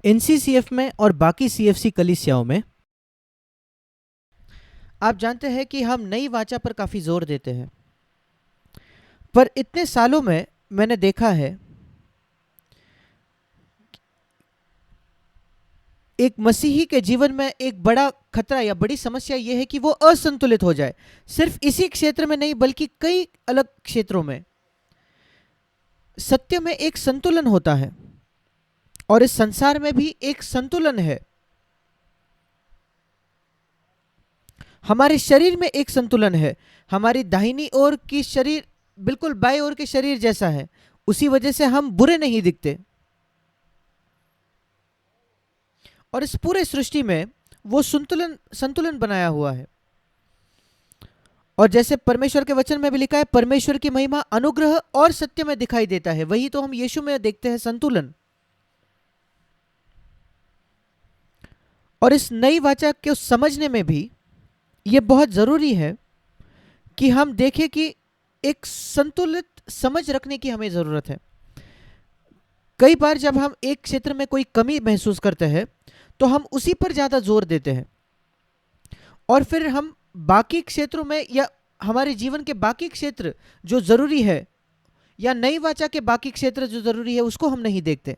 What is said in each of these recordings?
NCCF में और बाकी सीएफसी कलीसियाओं में आप जानते हैं कि हम नई वाचा पर काफ़ी जोर देते हैं, पर इतने सालों में मैंने देखा है एक मसीही के जीवन में एक बड़ा खतरा या बड़ी समस्या यह है कि वो असंतुलित हो जाए। सिर्फ इसी क्षेत्र में नहीं बल्कि कई अलग क्षेत्रों में सत्य में एक संतुलन होता है और इस संसार में भी एक संतुलन है। हमारे शरीर में एक संतुलन है। हमारी दाहिनी ओर की शरीर बिल्कुल बाएं ओर के शरीर जैसा है, उसी वजह से हम बुरे नहीं दिखते। और इस पूरे सृष्टि में वो संतुलन संतुलन बनाया हुआ है। और जैसे परमेश्वर के वचन में भी लिखा है, परमेश्वर की महिमा अनुग्रह और सत्य में दिखाई देता है, वही तो हम यीशु में देखते हैं, संतुलन। और इस नई वाचा को समझने में भी ये बहुत जरूरी है कि हम देखें कि एक संतुलित समझ रखने की हमें जरूरत है। कई बार जब हम एक क्षेत्र में कोई कमी महसूस करते हैं तो हम उसी पर ज्यादा जोर देते हैं और फिर हम बाकी क्षेत्रों में या हमारे जीवन के बाकी क्षेत्र जो जरूरी है या नई वाचा के बाकी क्षेत्र जो जरूरी है उसको हम नहीं देखते।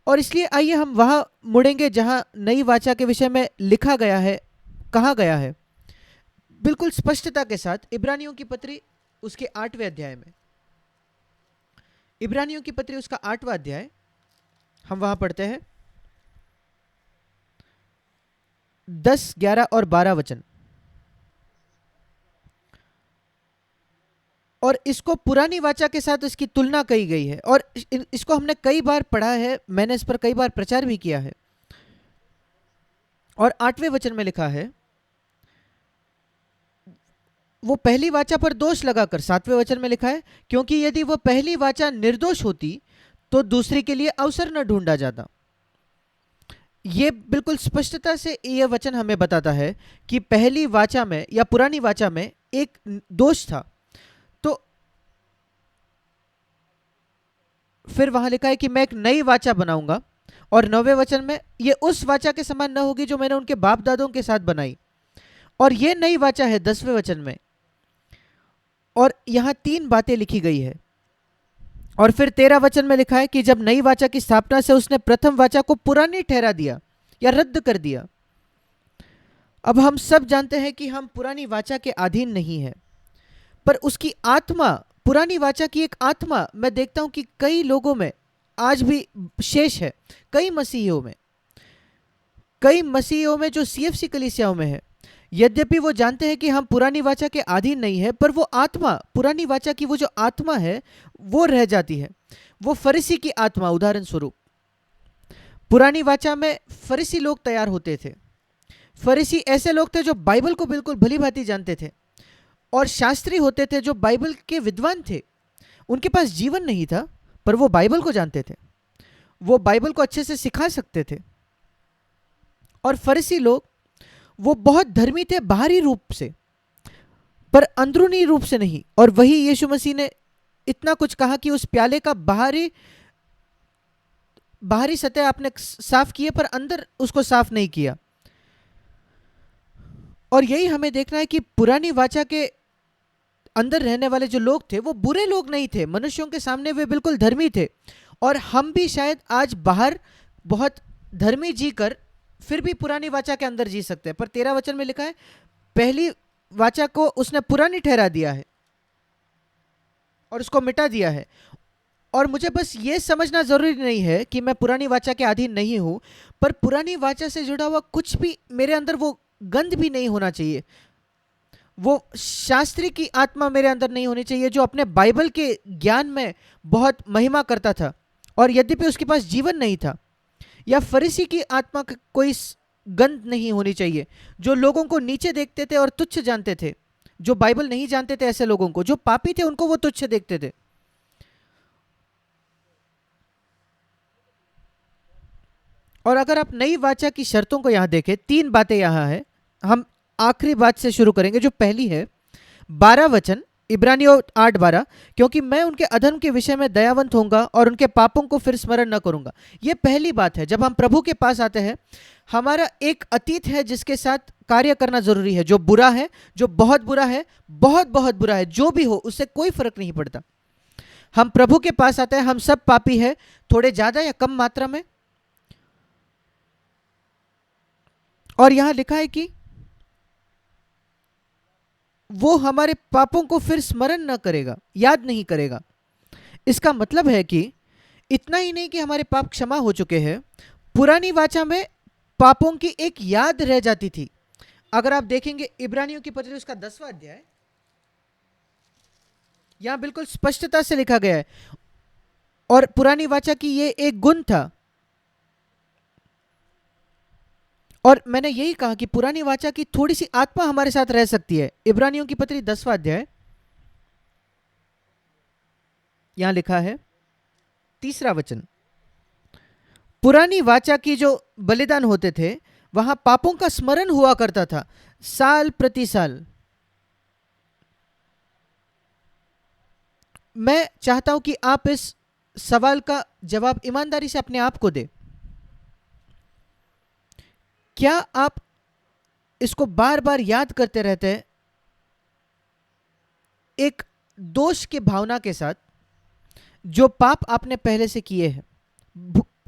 और इसलिए आइए हम वहां मुड़ेंगे जहां नई वाचा के विषय में लिखा गया है, कहा गया है बिल्कुल स्पष्टता के साथ। इब्रानियों की पत्री उसके 8वें अध्याय में, इब्रानियों की पत्री उसका 8वां अध्याय, हम वहां पढ़ते हैं 10, 11 और 12 वचन। और इसको पुरानी वाचा के साथ इसकी तुलना की गई है और इसको हमने कई बार पढ़ा है, मैंने इस पर कई बार प्रचार भी किया है। और 8वें वचन में लिखा है, वो पहली वाचा पर दोष लगाकर 7वें वचन में लिखा है, क्योंकि यदि वह पहली वाचा निर्दोष होती तो दूसरी के लिए अवसर न ढूंढा जाता। ये बिल्कुल स्पष्टता से यह वचन हमें बताता है कि पहली वाचा में या पुरानी वाचा में एक दोष था। तो फिर वहां लिखा है कि मैं एक नई वाचा बनाऊंगा, और 9वें वचन में ये उस वाचा के समान न होगी जो मैंने उनके बाप दादों के साथ बनाई। और ये नई वाचा है 10वें वचन में, और यहां 3 बातें लिखी गई है। और फिर 13 वचन में लिखा है कि जब नई वाचा की स्थापना से उसने प्रथम वाचा को पुरानी ठहरा दिया या रद्द कर दिया। अब हम सब जानते हैं कि हम पुरानी वाचा के अधीन नहीं है, पर उसकी आत्मा, पुरानी वाचा की एक आत्मा मैं देखता हूं कि कई लोगों में आज भी शेष है। कई मसीहियों में जो सीएफसी कलीसियाओं में है, यद्यपि वो जानते हैं कि हम पुरानी वाचा के अधीन नहीं है, पर वो आत्मा, पुरानी वाचा की वो जो आत्मा है वो रह जाती है। वो फरीसी की आत्मा, उदाहरण स्वरूप पुरानी वाचा में फरीसी लोग तैयार होते थे। फरीसी ऐसे लोग थे जो बाइबल को बिल्कुल भली भांति जानते थे, और शास्त्री होते थे जो बाइबल के विद्वान थे। उनके पास जीवन नहीं था, पर वो बाइबल को जानते थे, वो बाइबल को अच्छे से सिखा सकते थे। और फरीसी लोग वो बहुत धर्मी थे बाहरी रूप से, पर अंदरूनी रूप से नहीं। और वही यीशु मसीह ने इतना कुछ कहा कि उस प्याले का बाहरी सतह आपने साफ किए, पर अंदर उसको साफ नहीं किया। और यही हमें देखना है कि पुरानी वाचा के अंदर रहने वाले जो लोग थे वो बुरे लोग नहीं थे, मनुष्यों के सामने वे बिल्कुल धर्मी थे। और हम भी शायद आज बाहर बहुत धर्मी जीकर फिर भी पुरानी वाचा के अंदर जी सकते हैं। पर 13 वचन में लिखा है पहली वाचा को उसने पुरानी ठहरा दिया है और उसको मिटा दिया है। और मुझे बस ये समझना जरूरी नहीं है कि मैं पुरानी वाचा के अधीन नहीं हूं, पर पुरानी वाचा से जुड़ा हुआ कुछ भी मेरे अंदर वो गंध भी नहीं होना चाहिए, वो शास्त्री की आत्मा मेरे अंदर नहीं होनी चाहिए जो अपने बाइबल के ज्ञान में बहुत महिमा करता था और यद्यपि उसके पास जीवन नहीं था। या फरीसी की आत्मा का कोई गंध नहीं होनी चाहिए जो लोगों को नीचे देखते थे और तुच्छ जानते थे, जो बाइबल नहीं जानते थे, ऐसे लोगों को, जो पापी थे उनको वो तुच्छ देखते थे। और अगर आप नई वाचा की शर्तों को यहां देखें, 3 बातें यहां है। हम आखिरी बात से शुरू करेंगे जो पहली है, 12 वचन इब्रानियों 8:12, क्योंकि मैं उनके अधर्म के विषय में दयावंत होऊंगा और उनके पापों को फिर स्मरण न करूंगा। ये पहली बात है, जब हम प्रभु के पास आते हैं हमारा एक अतीत है जिसके साथ कार्य करना जरूरी है। जो बुरा है, जो बहुत बुरा है, बहुत बहुत बुरा है, जो भी हो उससे कोई फर्क नहीं पड़ता। हम प्रभु के पास आते हैं, हम सब पापी हैं, थोड़े ज्यादा या कम मात्रा में। और यहां लिखा है कि वो हमारे पापों को फिर स्मरण न करेगा, याद नहीं करेगा। इसका मतलब है कि इतना ही नहीं कि हमारे पाप क्षमा हो चुके हैं, पुरानी वाचा में पापों की एक याद रह जाती थी। अगर आप देखेंगे इब्रानियों की पत्री उसका 10वां अध्याय, यहां बिल्कुल स्पष्टता से लिखा गया है। और पुरानी वाचा की ये एक गुण था। और मैंने यही कहा कि पुरानी वाचा की थोड़ी सी आत्मा हमारे साथ रह सकती है। इब्रानियों की पत्री 10वां अध्याय, यहां लिखा है 3रा वचन, पुरानी वाचा की जो बलिदान होते थे वहां पापों का स्मरण हुआ करता था साल प्रति साल। मैं चाहता हूं कि आप इस सवाल का जवाब ईमानदारी से अपने आप को दें। क्या आप इसको बार बार याद करते रहते हैं एक दोष की भावना के साथ, जो पाप आपने पहले से किए हैं,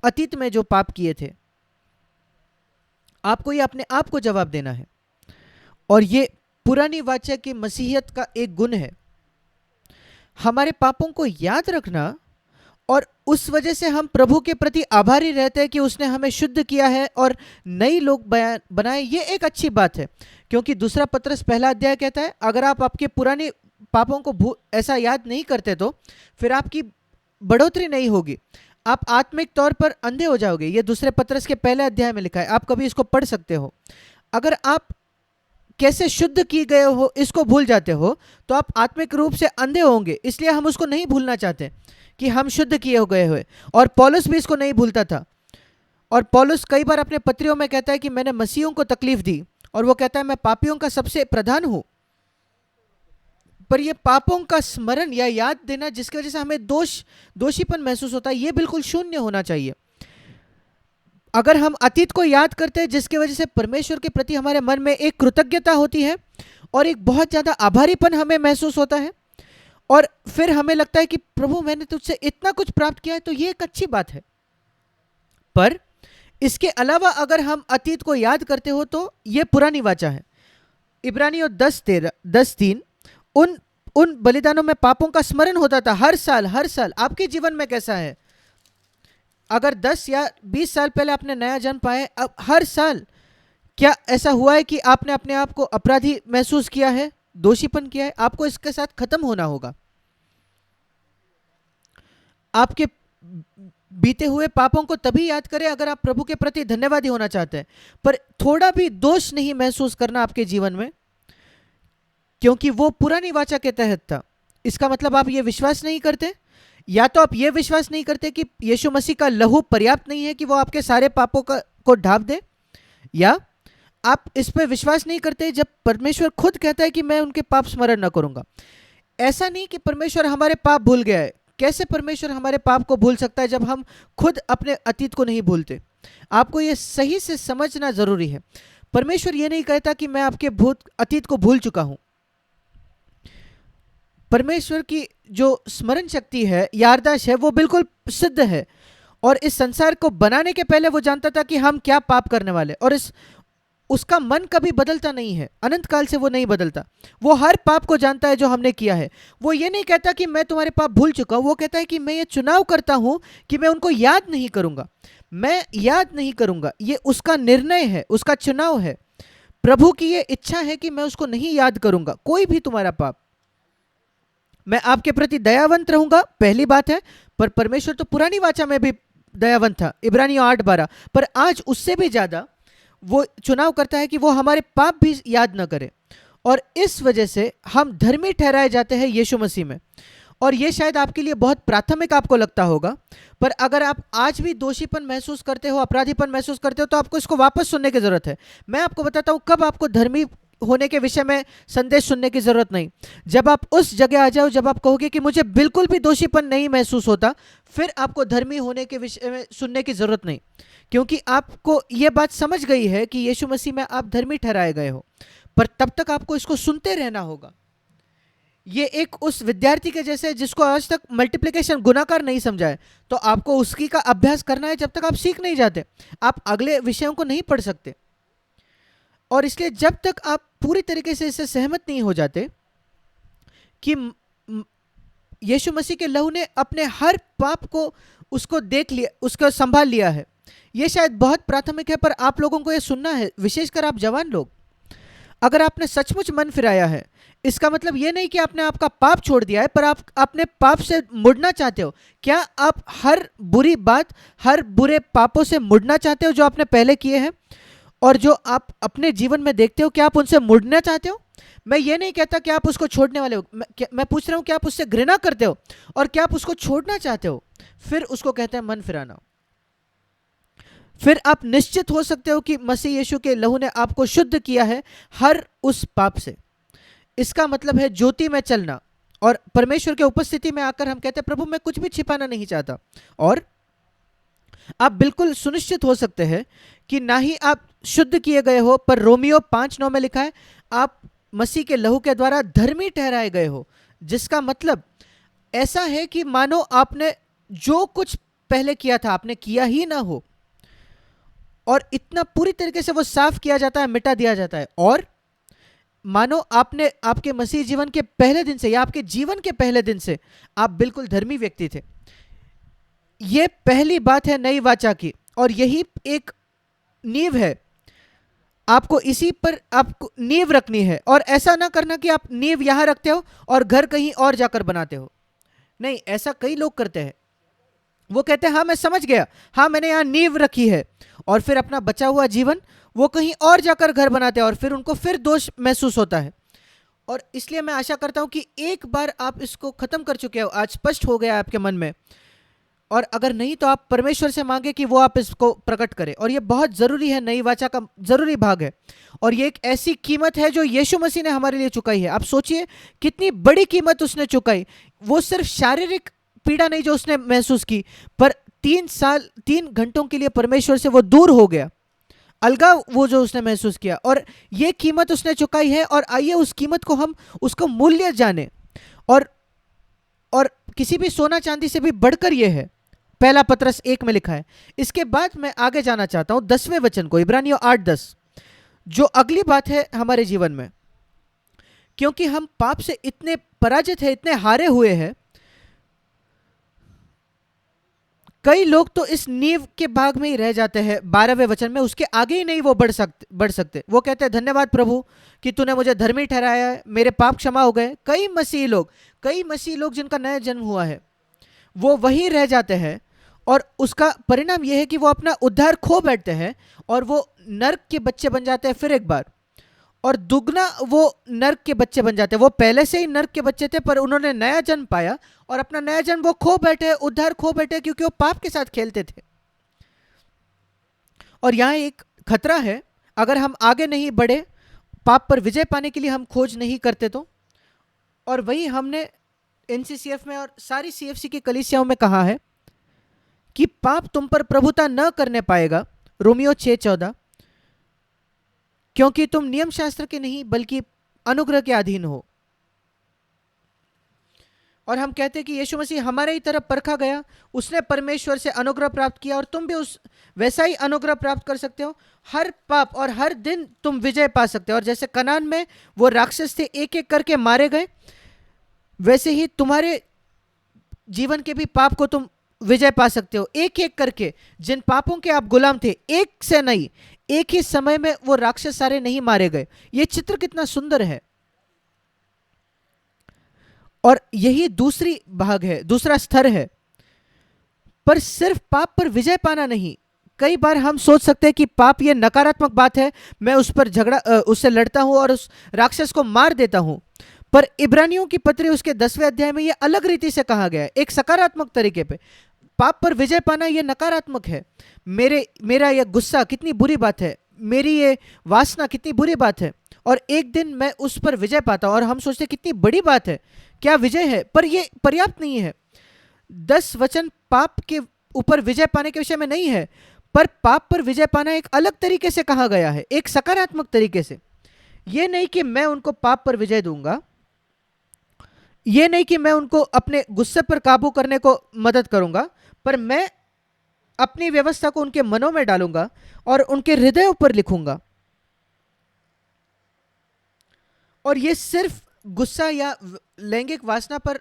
अतीत में जो पाप किए थे? आपको ये अपने आप को जवाब देना है। और ये पुरानी वाचा की मसीहियत का एक गुण है, हमारे पापों को याद रखना। और उस वजह से हम प्रभु के प्रति आभारी रहते हैं कि उसने हमें शुद्ध किया है और नई लोग बनाए। ये एक अच्छी बात है, क्योंकि 2 पत्रस 1 अध्याय कहता है अगर आप आपके पुराने पापों को ऐसा याद नहीं करते तो फिर आपकी बढ़ोतरी नहीं होगी, आप आत्मिक तौर पर अंधे हो जाओगे। ये 2 पत्रस के 1 अध्याय में लिखा है, आप कभी इसको पढ़ सकते हो। अगर आप कैसे शुद्ध किए गए हो इसको भूल जाते हो तो आप आत्मिक रूप से अंधे होंगे। इसलिए हम उसको नहीं भूलना चाहते कि हम शुद्ध किए हो गए हुए। और पौलुस भी इसको नहीं भूलता था। और पौलुस कई बार अपने पत्रियों में कहता है कि मैंने मसीहों को तकलीफ दी, और वो कहता है मैं पापियों का सबसे प्रधान हूं। पर ये पापों का स्मरण या याद देना जिसकी वजह से हमें दोषीपन महसूस होता है, ये बिल्कुल शून्य होना चाहिए। अगर हम अतीत को याद करते हैं जिसकी वजह से परमेश्वर के प्रति हमारे मन में एक कृतज्ञता होती है और एक बहुत ज़्यादा आभारीपन हमें महसूस होता है, और फिर हमें लगता है कि प्रभु मैंने तुझसे इतना कुछ प्राप्त किया है, तो ये एक अच्छी बात है। पर इसके अलावा अगर हम अतीत को याद करते हो तो ये पुरानी वाचा है। इब्रानियों 10:3, उन बलिदानों में पापों का स्मरण होता था हर साल। हर साल आपके जीवन में कैसा है? अगर 10 या 20 साल पहले आपने नया जन्म पाया, अब हर साल क्या ऐसा हुआ है कि आपने अपने आप को अपराधी महसूस किया है, दोषीपन किया है? आपको इसके साथ खत्म होना होगा। आपके बीते हुए पापों को तभी याद करें अगर आप प्रभु के प्रति धन्यवादी होना चाहते हैं। पर थोड़ा भी दोष नहीं महसूस करना आपके जीवन में, क्योंकि वो पुरानी वाचा के तहत था। इसका मतलब आप ये विश्वास नहीं करते, या तो आप ये विश्वास नहीं करते कि यीशु मसीह का लहू पर्याप्त नहीं है कि वो आपके सारे पापों को ढांप दे, या आप इस पर विश्वास नहीं करते जब परमेश्वर खुद कहता है कि मैं उनके पाप स्मरण न करूंगा। ऐसा नहीं कि परमेश्वर हमारे पाप भूल गया है। कैसे परमेश्वर हमारे पाप को भूल सकता है जब हम खुद अपने अतीत को नहीं भूलते? आपको ये सही से समझना जरूरी है। परमेश्वर ये नहीं कहता कि मैं आपके अतीत को भूल चुका हूं। परमेश्वर की जो स्मरण शक्ति है, याददाश्त है, वो बिल्कुल सिद्ध है। और इस संसार को बनाने के पहले वो जानता था कि हम क्या पाप करने वाले, और उसका मन कभी बदलता नहीं है, अनंत काल से वो नहीं बदलता। वो हर पाप को जानता है जो हमने किया है। वो ये नहीं कहता कि मैं तुम्हारे पाप भूल चुका हूं, वो कहता है कि मैं ये चुनाव करता हूं कि मैं उनको याद नहीं करूंगा। मैं याद नहीं करूंगा, ये उसका निर्णय है, उसका चुनाव है। प्रभु की ये इच्छा है कि मैं उसको नहीं याद करूंगा कोई भी तुम्हारा पाप। मैं आपके प्रति दयावंत रहूंगा, पहली बात है। पर परमेश्वर तो पुरानी वाचा में भी दयावंत था, इब्रानियों 8:12। पर आज उससे भी ज्यादा वो चुनाव करता है कि वो हमारे पाप भी याद न करे, और इस वजह से हम धर्मी ठहराए जाते हैं यीशु मसीह में। और ये शायद आपके लिए बहुत प्राथमिक आपको लगता होगा, पर अगर आप आज भी दोषीपन महसूस करते हो, अपराधीपन महसूस करते हो, तो आपको इसको वापस सुनने की जरूरत है। मैं आपको बताता हूं कब आपको धर्मी होने के विषय में संदेश सुनने की ज़रूरत नहीं। जब आप उस जगह आ जाओ जब आप कहोगे कि मुझे बिल्कुल भी दोषीपन नहीं महसूस होता, फिर आपको धर्मी होने के विषय में सुनने की ज़रूरत नहीं, क्योंकि आपको ये बात समझ गई है कि यीशु मसीह में आप धर्मी ठहराए गए हो। पर तब तक आपको इसको सुनते रहना होगा। ये एक उस विद्यार्थी के जैसे जिसको आज तक मल्टीप्लिकेशन गुणाकार नहीं समझा है, तो आपको उसकी का अभ्यास करना है जब तक आप सीख नहीं जाते। आप अगले विषयों को नहीं पढ़ सकते, और इसलिए जब तक आप पूरी तरीके से इससे सहमत नहीं हो जाते कि यीशु मसीह के लहू ने अपने हर पाप को उसको देख लिया, उसको संभाल लिया है। ये शायद बहुत प्राथमिक है, पर आप लोगों को ये सुनना है, विशेषकर आप जवान लोग। अगर आपने सचमुच मन फिराया है, इसका मतलब ये नहीं कि आपने आपका पाप छोड़ दिया है, पर आप अपने पाप से मुड़ना चाहते हो। क्या आप हर बुरी बात, हर बुरे पापों से मुड़ना चाहते हो जो आपने पहले किए हैं और जो आप अपने जीवन में देखते हो? क्या आप उनसे मुड़ना चाहते हो? मैं ये नहीं कहता कि आप उसको छोड़ने वाले हो, मैं पूछ रहा हूँ कि आप उससे घृणा करते हो और क्या आप उसको छोड़ना चाहते हो? फिर उसको कहते हैं मन फिराना। फिर आप निश्चित हो सकते हो कि मसीह यीशु के लहू ने आपको शुद्ध किया है हर उस पाप से। इसका मतलब है ज्योति में चलना, और परमेश्वर के उपस्थिति में आकर हम कहते हैं प्रभु मैं कुछ भी छिपाना नहीं चाहता। और आप बिल्कुल सुनिश्चित हो सकते हैं कि ना ही आप शुद्ध किए गए हो, पर रोमियो 5:9 में लिखा है आप मसीह के लहू के द्वारा धर्मी ठहराए गए हो, जिसका मतलब ऐसा है कि मानो आपने जो कुछ पहले किया था आपने किया ही ना हो, और इतना पूरी तरीके से वो साफ किया जाता है, मिटा दिया जाता है। और मानो आपने आपके मसीह जीवन के पहले दिन से या आपके जीवन के पहले दिन से आप बिल्कुल धर्मी व्यक्ति थे। यह पहली बात है नई वाचा की, और यही एक नींव है। आपको इसी पर आपको नींव रखनी है, और ऐसा ना करना कि आप नींव यहां रखते हो और घर कहीं और जाकर बनाते हो। नहीं, ऐसा कई लोग करते हैं। वो कहते हैं हाँ मैं समझ गया, हाँ मैंने यहाँ नींव रखी है, और फिर अपना बचा हुआ जीवन वो कहीं और जाकर घर बनाते हैं, और फिर उनको फिर दोष महसूस होता है। और इसलिए मैं आशा करता हूं कि एक बार आप इसको खत्म कर चुके हो, आज स्पष्ट हो गया आपके मन में, और अगर नहीं तो आप परमेश्वर से मांगे कि वो आप इसको प्रकट करें। और ये बहुत ज़रूरी है, नई वाचा का ज़रूरी भाग है, और ये एक ऐसी कीमत है जो यीशु मसीह ने हमारे लिए चुकाई है। आप सोचिए कितनी बड़ी कीमत उसने चुकाई। वो सिर्फ शारीरिक पीड़ा नहीं जो उसने महसूस की, पर 3 घंटों के लिए परमेश्वर से वो दूर हो गया, अलगाव वो जो उसने महसूस किया, और ये कीमत उसने चुकाई है। और आइए उस कीमत को हम उसको मूल्य जाने, और किसी भी सोना चांदी से भी बढ़कर ये है। पहला पतरस 1 में लिखा है। इसके बाद मैं आगे जाना चाहता हूं 10वें वचन को, इब्रानियों 8:10, जो अगली बात है हमारे जीवन में। क्योंकि हम पाप से इतने पराजित हैं, इतने हारे हुए हैं, कई लोग तो इस नींव के भाग में ही रह जाते हैं। 12वें वचन में उसके आगे ही नहीं वो बढ़ सकते। वो कहते हैं धन्यवाद प्रभु कि तूने मुझे धर्मी ठहराया है, मेरे पाप क्षमा हो गए। कई मसीही लोग जिनका नया जन्म हुआ है वो वहीं रह जाते हैं, और उसका परिणाम यह है कि वो अपना उद्धार खो बैठते हैं, और वो नर्क के बच्चे बन जाते हैं फिर एक बार, और दुगना वो नर्क के बच्चे बन जाते हैं। वो पहले से ही नर्क के बच्चे थे, पर उन्होंने नया जन्म पाया, और अपना नया जन्म वो खो बैठे, उद्धार खो बैठे, क्योंकि वो पाप के साथ खेलते थे। और यहाँ एक खतरा है, अगर हम आगे नहीं बढ़े, पाप पर विजय पाने के लिए हम खोज नहीं करते तो। और वही हमने एनसीसीएफ में और सारी सीएफसी की कलीसियाओं में कहा है कि पाप तुम पर प्रभुता न करने पाएगा, रोमियो 6:14, क्योंकि तुम नियम शास्त्र के नहीं बल्कि अनुग्रह के अधीन हो। और हम कहते हैं कि यीशु मसीह हमारे ही तरफ परखा गया, उसने परमेश्वर से अनुग्रह प्राप्त किया, और तुम भी उस वैसा ही अनुग्रह प्राप्त कर सकते हो। हर पाप और हर दिन तुम विजय पा सकते हो। और जैसे कनान में वो राक्षस थे, एक एक करके मारे गए, वैसे ही तुम्हारे जीवन के भी पाप को तुम विजय पा सकते हो, एक एक करके। जिन पापों के आप गुलाम थे, एक से नहीं, एक ही समय में वो राक्षस सारे नहीं मारे गए। ये चित्र कितना सुंदर है। और यही दूसरी भाग है, दूसरा स्तर है। पर सिर्फ पाप पर विजय पाना नहीं। कई बार हम सोच सकते हैं कि पाप ये नकारात्मक बात है, मैं उस पर उससे लड़ता हूं और उस राक्षस को मार देता हूं। पर इब्रानियों की पत्री उसके 10वें अध्याय में ये अलग रीति से कहा गया है, एक सकारात्मक तरीके पे। पाप पर विजय पाना ये नकारात्मक है। मेरा ये गुस्सा कितनी बुरी बात है, मेरी ये वासना कितनी बुरी बात है, और एक दिन मैं उस पर विजय पाता हूं, और हम सोचते कितनी बड़ी बात है, क्या विजय है, पर यह पर्याप्त नहीं है। 10 वचन पाप के ऊपर विजय पाने के विषय में नहीं है, पर पाप पर विजय पाना एक अलग तरीके से कहा गया है, एक सकारात्मक तरीके से। यह नहीं कि मैं उनको पाप पर विजय दूंगा, यह नहीं कि मैं उनको अपने गुस्से पर काबू करने को मदद करूंगा, पर मैं अपनी व्यवस्था को उनके मनों में डालूंगा और उनके हृदयों पर लिखूंगा। और यह सिर्फ गुस्सा या लैंगिक वासना पर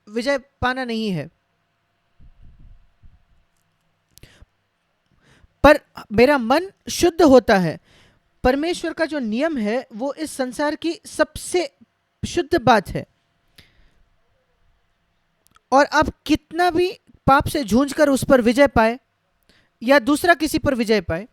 विजय पाना नहीं है, पर मेरा मन शुद्ध होता है। परमेश्वर का जो नियम है वो इस संसार की सबसे शुद्ध बात है, और आप कितना भी पाप से जूझकर उस पर विजय पाए या दूसरा किसी पर विजय पाए।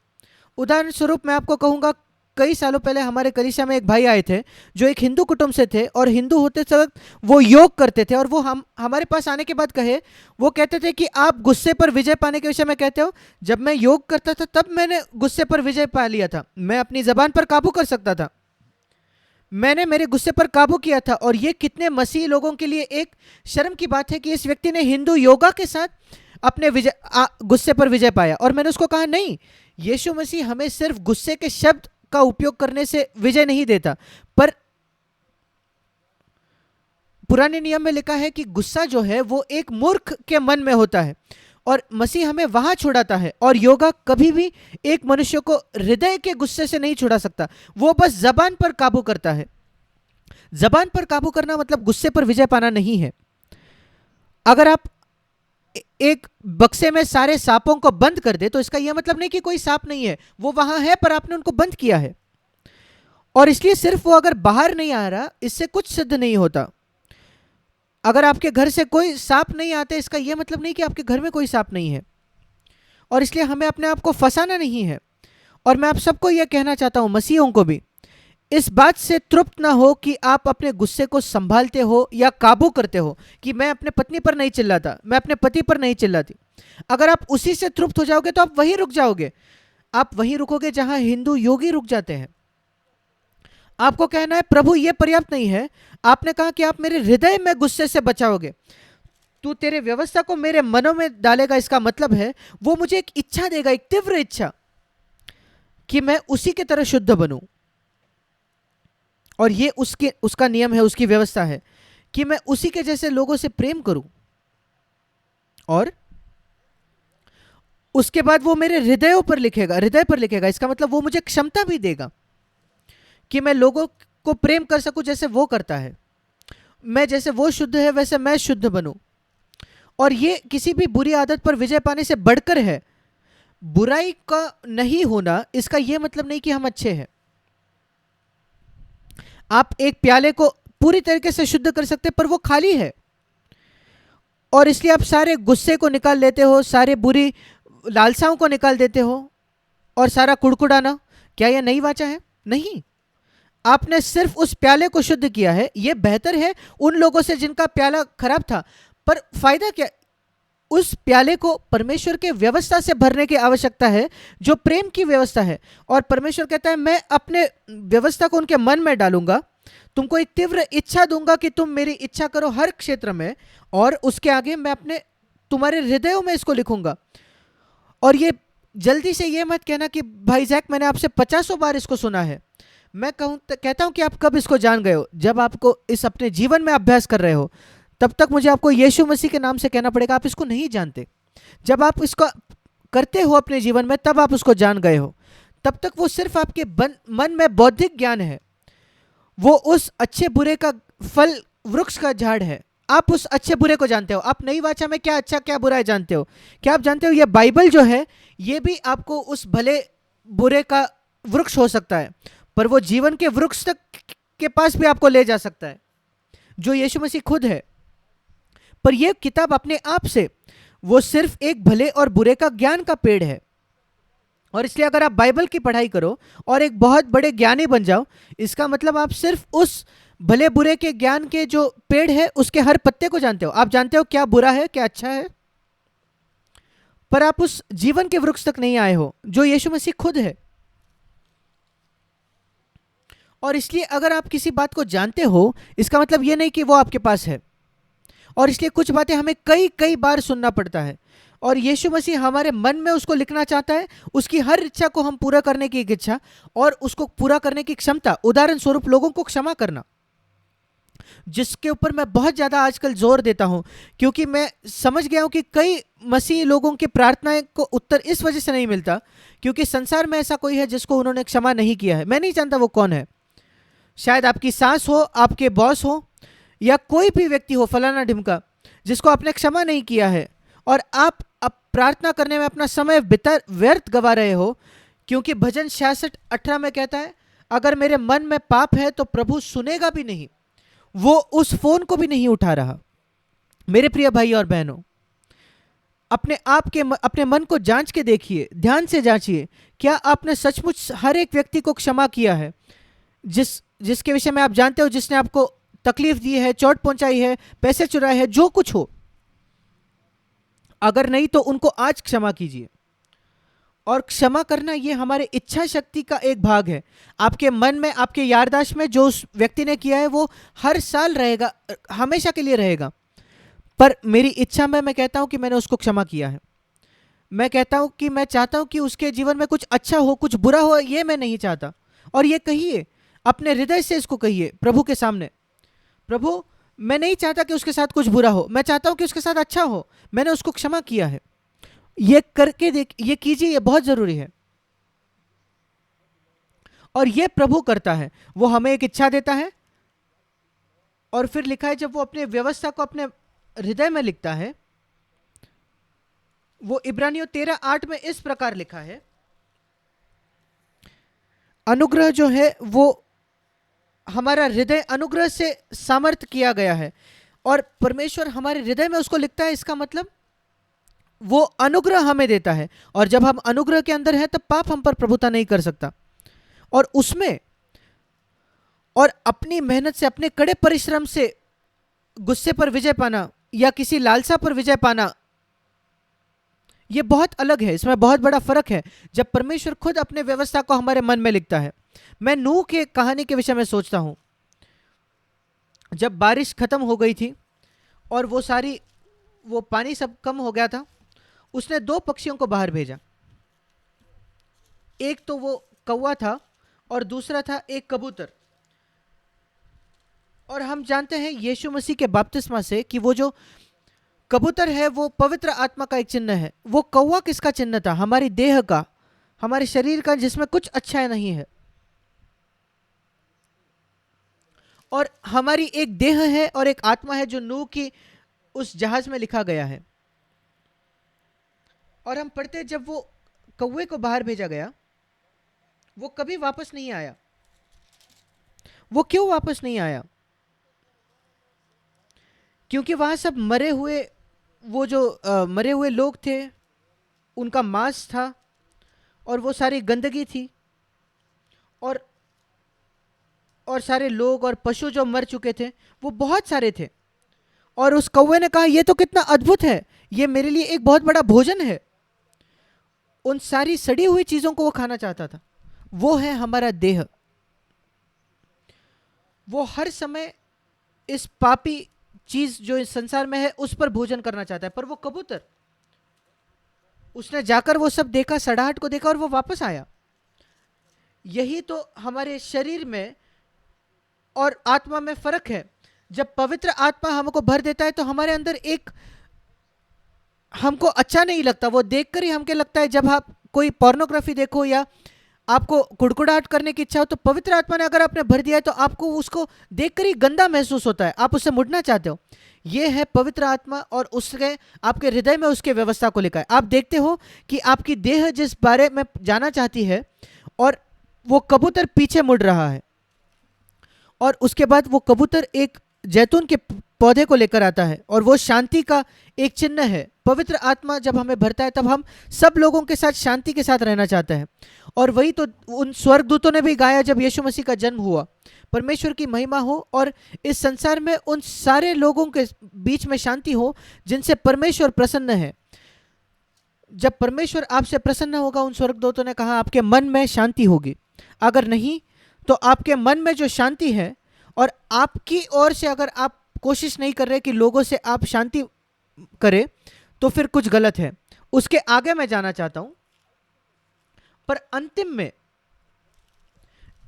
उदाहरण स्वरूप मैं आपको कहूंगा, कई सालों पहले हमारे कलीसिया में एक भाई आए थे जो एक हिंदू कुटुंब से थे, और हिंदू होते वक्त वो योग करते थे, और वो हमारे पास आने के बाद कहे, वो कहते थे कि आप गुस्से पर विजय पाने के विषय में कहते हो, जब मैं योग करता था तब मैंने गुस्से पर विजय पा लिया था, मैं अपनी जबान पर काबू कर सकता था, मैंने मेरे गुस्से पर काबू किया था। और ये कितने मसीही लोगों के लिए एक शर्म की बात है कि इस व्यक्ति ने हिंदू योगा के साथ अपने गुस्से पर विजय पाया। और मैंने उसको कहा, नहीं, यीशु मसीह हमें सिर्फ गुस्से के शब्द का उपयोग करने से विजय नहीं देता, पर पुराने नियम में लिखा है कि गुस्सा जो है वो एक मूर्ख के मन में होता है, और मसीह हमें वहां छुड़ाता है। और योगा कभी भी एक मनुष्य को हृदय के गुस्से से नहीं छुड़ा सकता, वो बस जबान पर काबू करता है। जबान पर काबू करना मतलब गुस्से पर विजय पाना नहीं है। अगर आप एक बक्से में सारे सांपों को बंद कर दे तो इसका यह मतलब नहीं कि कोई सांप नहीं है, वो वहां है पर आपने उनको बंद किया है, और इसलिए सिर्फ वो अगर बाहर नहीं आ रहा इससे कुछ सिद्ध नहीं होता। अगर आपके घर से कोई सांप नहीं आते इसका यह मतलब नहीं कि आपके घर में कोई सांप नहीं है, और इसलिए हमें अपने आप को फंसाना नहीं है। और मैं आप सबको यह कहना चाहता हूं, मसीहों को भी, इस बात से तृप्त ना हो कि आप अपने गुस्से को संभालते हो या काबू करते हो, कि मैं अपने पत्नी पर नहीं चिल्लाता, मैं अपने पति पर नहीं चिल्लाती। अगर आप उसी से तृप्त हो जाओगे तो आप वहीं रुक जाओगे, आप वहीं रुकोगे जहां हिंदू योगी रुक जाते हैं। आपको कहना है, प्रभु ये पर्याप्त नहीं है, आपने कहा कि आप मेरे हृदय में गुस्से से बचाओगे, तू तेरे व्यवस्था को मेरे मनों में डालेगा, इसका मतलब है वो मुझे एक इच्छा देगा, एक तीव्र इच्छा, कि मैं उसी की तरह शुद्ध बनूं। और ये उसका नियम है, उसकी व्यवस्था है कि मैं उसी के जैसे लोगों से प्रेम करूं, और उसके बाद वो मेरे हृदयों पर लिखेगा, हृदय पर लिखेगा। इसका मतलब वो मुझे क्षमता भी देगा कि मैं लोगों को प्रेम कर सकूं जैसे वो करता है, मैं जैसे वो शुद्ध है वैसे मैं शुद्ध बनूं। और ये किसी भी बुरी आदत पर विजय पाने से बढ़कर है। बुराई का नहीं होना इसका यह मतलब नहीं कि हम अच्छे हैं। आप एक प्याले को पूरी तरीके से शुद्ध कर सकते पर वो खाली है, और इसलिए आप सारे गुस्से को निकाल लेते हो, सारे बुरी लालसाओं को निकाल देते हो, और सारा कुड़कुड़ाना। क्या यह नई वाचा है? नहीं, आपने सिर्फ उस प्याले को शुद्ध किया है। यह बेहतर है उन लोगों से जिनका प्याला खराब था, पर फायदा क्या? उस प्याले को परमेश्वर के व्यवस्था से भरने की आवश्यकता है, जो प्रेम की व्यवस्था है। और परमेश्वर कहता है, मैं अपने व्यवस्था को उनके मन में डालूंगा, तुमको एक तीव्र इच्छा दूंगा कि तुम मेरी इच्छा करो हर क्षेत्र में, और उसके आगे मैं अपने तुम्हारे हृदयों में इसको लिखूंगा। और ये जल्दी से ये मत कहना कि भाई जैक मैंने आपसे 50 बार इसको सुना है। मैं कहता हूं कि आप कब इसको जान गए हो? जब आपको इस अपने जीवन में अभ्यास कर रहे हो, तब तक मुझे आपको यीशु मसीह के नाम से कहना पड़ेगा, आप इसको नहीं जानते। जब आप इसको करते हो अपने जीवन में तब आप उसको जान गए हो। तब तक वो सिर्फ आपके मन में बौद्धिक ज्ञान है, वो उस अच्छे बुरे का फल वृक्ष का झाड़ है। आप उस अच्छे बुरे को जानते हो। आप नई वाचा में क्या अच्छा क्या बुरा है जानते हो। क्या आप जानते हो ये बाइबल जो है ये भी आपको उस भले बुरे का वृक्ष हो सकता है, पर वो जीवन के वृक्ष तक के पास भी आपको ले जा सकता है, जो यीशु मसीह खुद है। पर यह किताब अपने आप से वो सिर्फ एक भले और बुरे का ज्ञान का पेड़ है। और इसलिए अगर आप बाइबल की पढ़ाई करो और एक बहुत बड़े ज्ञानी बन जाओ, इसका मतलब आप सिर्फ उस भले बुरे के ज्ञान के जो पेड़ है उसके हर पत्ते को जानते हो। आप जानते हो क्या बुरा है क्या अच्छा है, पर आप उस जीवन के वृक्ष तक नहीं आए हो जो यीशु मसीह खुद है। और इसलिए अगर आप किसी बात को जानते हो, इसका मतलब ये नहीं कि वो आपके पास है। और इसलिए कुछ बातें हमें कई कई बार सुनना पड़ता है, और यीशु मसीह हमारे मन में उसको लिखना चाहता है, उसकी हर इच्छा को हम पूरा करने की एक इच्छा और उसको पूरा करने की क्षमता, उदाहरण स्वरूप लोगों को क्षमा करना, जिसके ऊपर मैं बहुत ज़्यादा आजकल जोर देता हूं, क्योंकि मैं समझ गया हूं कि कई मसीही लोगों की प्रार्थनाएं को उत्तर इस वजह से नहीं मिलता क्योंकि संसार में ऐसा कोई है जिसको उन्होंने क्षमा नहीं किया है। मैं नहीं जानता वो कौन है, शायद आपकी सास हो, आपके बॉस हो, या कोई भी व्यक्ति हो फलाना ढिमका, जिसको आपने क्षमा नहीं किया है, और आप अब प्रार्थना करने में अपना समय बिता व्यर्थ गवा रहे हो, क्योंकि भजन 66:18 में कहता है, अगर मेरे मन में पाप है तो प्रभु सुनेगा भी नहीं, वो उस फोन को भी नहीं उठा रहा। मेरे प्रिय भाई और बहनों, अपने आप के अपने मन को जांच के देखिए, ध्यान से जांचिए, क्या आपने सचमुच हर एक व्यक्ति को क्षमा किया है जिसके विषय में आप जानते हो, जिसने आपको तकलीफ दी है, चोट पहुंचाई है, पैसे चुराए हैं, जो कुछ हो। अगर नहीं तो उनको आज क्षमा कीजिए। और क्षमा करना ये हमारे इच्छा शक्ति का एक भाग है। आपके मन में, आपके याददाश्त में जो उस व्यक्ति ने किया है वो हर साल रहेगा, हमेशा के लिए रहेगा। पर मेरी इच्छा में मैं कहता हूं कि मैंने उसको क्षमा किया है। मैं कहता हूं कि मैं चाहता हूं कि उसके जीवन में कुछ अच्छा हो, कुछ बुरा हो, ये मैं नहीं चाहता। और ये कहिए, अपने हृदय से इसको कहिए प्रभु के सामने, प्रभु मैं नहीं चाहता कि उसके साथ कुछ बुरा हो, मैं चाहता हूं कि उसके साथ अच्छा हो, मैंने उसको क्षमा किया है। ये करके देख, ये कीजिए, ये बहुत जरूरी है। और ये प्रभु करता है, वो हमें एक इच्छा देता है, और फिर लिखा है जब वो अपने व्यवस्था को अपने हृदय में लिखता है, वो इब्रानियों 13:8 में इस प्रकार लिखा है, अनुग्रह जो है वो हमारा हृदय अनुग्रह से सामर्थ किया गया है, और परमेश्वर हमारे हृदय में उसको लिखता है। इसका मतलब वो अनुग्रह हमें देता है, और जब हम अनुग्रह के अंदर हैं तब पाप हम पर प्रभुता नहीं कर सकता। और उसमें, और अपनी मेहनत से, अपने कड़े परिश्रम से गुस्से पर विजय पाना या किसी लालसा पर विजय पाना, ये बहुत अलग है, इसमें बहुत बड़ा फर्क है। जब परमेश्वर खुद अपने व्यवस्था को हमारे मन में लिखता है। मैं नूह के कहानी के विषय में सोचता हूं, जब बारिश खत्म हो गई थी और वो पानी सब कम हो गया था, उसने 2 पक्षियों को बाहर भेजा। एक तो वो कौवा था और दूसरा था एक कबूतर। और हम जानते हैं यीशु मसीह के बपतिस्मा से कि वो जो कबूतर है वो पवित्र आत्मा का एक चिन्ह है। वो कौवा किसका चिन्ह था? हमारी देह का, हमारे शरीर का, जिसमें कुछ अच्छा नहीं है। और हमारी एक देह है और एक आत्मा है जो नूह की उस जहाज में लिखा गया है। और हम पढ़ते हैं जब वो कौवे को बाहर भेजा गया, वो कभी वापस नहीं आया। वो क्यों वापस नहीं आया? क्योंकि वहां सब मरे हुए, वो जो मरे हुए लोग थे, उनका मांस था, और वो सारी गंदगी थी, और सारे लोग और पशु जो मर चुके थे वो बहुत सारे थे। और उस कौवे ने कहा ये तो कितना अद्भुत है, ये मेरे लिए एक बहुत बड़ा भोजन है। उन सारी सड़ी हुई चीजों को वो खाना चाहता था। वो है हमारा देह। वो हर समय इस पापी चीज जो इस संसार में है उस पर भोजन करना चाहता है। पर वो कबूतर, उसने जाकर वो सब देखा, सड़ाहट को देखा, और वो वापस आया। यही तो हमारे शरीर में और आत्मा में फर्क है। जब पवित्र आत्मा हमको भर देता है तो हमारे अंदर एक, हमको अच्छा नहीं लगता, वो देखकर ही हमको लगता है, जब आप कोई पोर्नोग्राफी देखो या आपको कुड़कुड़ाहट करने की इच्छा हो, तो पवित्र आत्मा ने अगर आपने भर दिया है तो आपको उसको देखकर ही गंदा महसूस होता है, आप उससे मुड़ना चाहते हो। ये है पवित्र आत्मा, और उसके आपके हृदय में उसके व्यवस्था को लिखा है। आप देखते हो कि आपकी देह जिस बारे में जाना चाहती है, और वो कबूतर पीछे मुड़ रहा है, और उसके बाद वो कबूतर एक जैतून के पौधे को लेकर आता है, और वो शांति का एक चिन्ह है। पवित्र आत्मा जब हमें भरता है तब हम सब लोगों के साथ शांति के साथ रहना चाहते हैं। और वही तो उन स्वर्गदूतों ने भी गाया जब यीशु मसीह का जन्म हुआ, परमेश्वर की महिमा हो और इस संसार में उन सारे लोगों के बीच में शांति हो जिनसे परमेश्वर प्रसन्न है। जब परमेश्वर आपसे प्रसन्न होगा, उन स्वर्गदूतों ने कहा, आपके मन में शांति होगी। अगर नहीं तो आपके मन में जो शांति है, और आपकी ओर से अगर आप कोशिश नहीं कर रहे कि लोगों से आप शांति करें, तो फिर कुछ गलत है। उसके आगे मैं जाना चाहता हूं, पर अंतिम में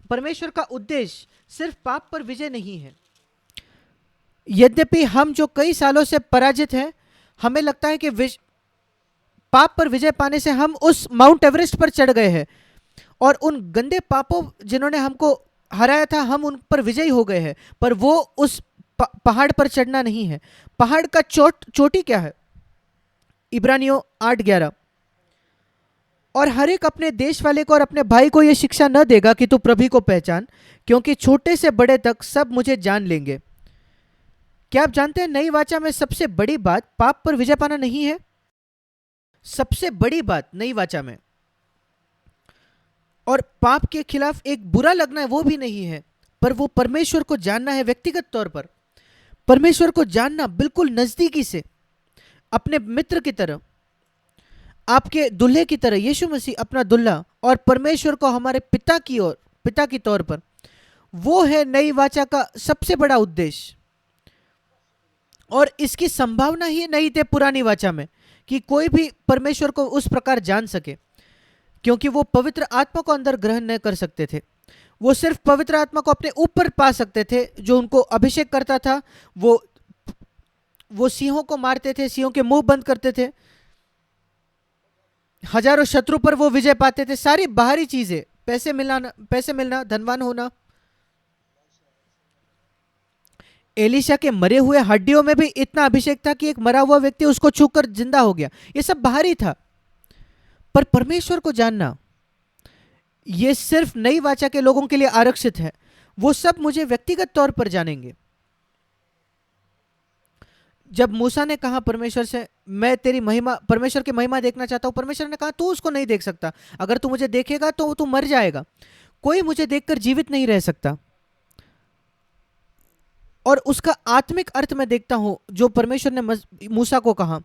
परमेश्वर का उद्देश्य सिर्फ पाप पर विजय नहीं है। यद्यपि हम जो कई सालों से पराजित हैं, हमें लगता है कि पाप पर विजय पाने से हम उस माउंट एवरेस्ट पर चढ़ गए हैं, और उन गंदे पापों जिन्होंने हमको हराया था, हम उन पर विजयी हो गए हैं। पर वो उस पहाड़ पर चढ़ना नहीं है। पहाड़ का चोटी क्या है? इब्रानियों 8:11, और हर एक अपने देश वाले को और अपने भाई को यह शिक्षा न देगा कि तू प्रभु को पहचान, क्योंकि छोटे से बड़े तक सब मुझे जान लेंगे। क्या आप जानते हैं नई वाचा में सबसे बड़ी बात पाप पर विजय पाना नहीं है? सबसे बड़ी बात नई वाचा में, और पाप के खिलाफ एक बुरा लगना है वो भी नहीं है, पर वो परमेश्वर को जानना है व्यक्तिगत तौर पर। परमेश्वर को जानना बिल्कुल नजदीकी से, अपने मित्र की तरह, आपके दुल्हे की तरह। यीशु मसीह अपना दुल्हा और परमेश्वर को हमारे पिता की तौर पर, वो है नई वाचा का सबसे बड़ा उद्देश्य। और इसकी संभावना ही नहीं थे पुरानी वाचा में कि कोई भी परमेश्वर को उस प्रकार जान सके, क्योंकि वो पवित्र आत्मा को अंदर ग्रहण नहीं कर सकते थे। वो सिर्फ पवित्र आत्मा को अपने ऊपर पा सकते थे, जो उनको अभिषेक करता था। वो सिंहों को मारते थे, सिंहों के मुंह बंद करते थे, हजारों शत्रु पर वो विजय पाते थे। सारी बाहरी चीजें, पैसे मिलना, धनवान होना। एलिशा के मरे हुए हड्डियों में भी इतना अभिषेक था कि एक मरा हुआ व्यक्ति उसको छूकर जिंदा हो गया। ये सब बाहरी था, पर परमेश्वर को जानना ये सिर्फ नई वाचा के लोगों के लिए आरक्षित है। वो सब मुझे व्यक्तिगत तौर पर जानेंगे। जब मूसा ने कहा परमेश्वर से, मैं तेरी महिमा, परमेश्वर की महिमा देखना चाहता हूं, परमेश्वर ने कहा तू उसको नहीं देख सकता, अगर तू मुझे देखेगा तो तू मर जाएगा, कोई मुझे देखकर जीवित नहीं रह सकता। और उसका आत्मिक अर्थ मैं देखता हूं, जो परमेश्वर ने मूसा को कहा,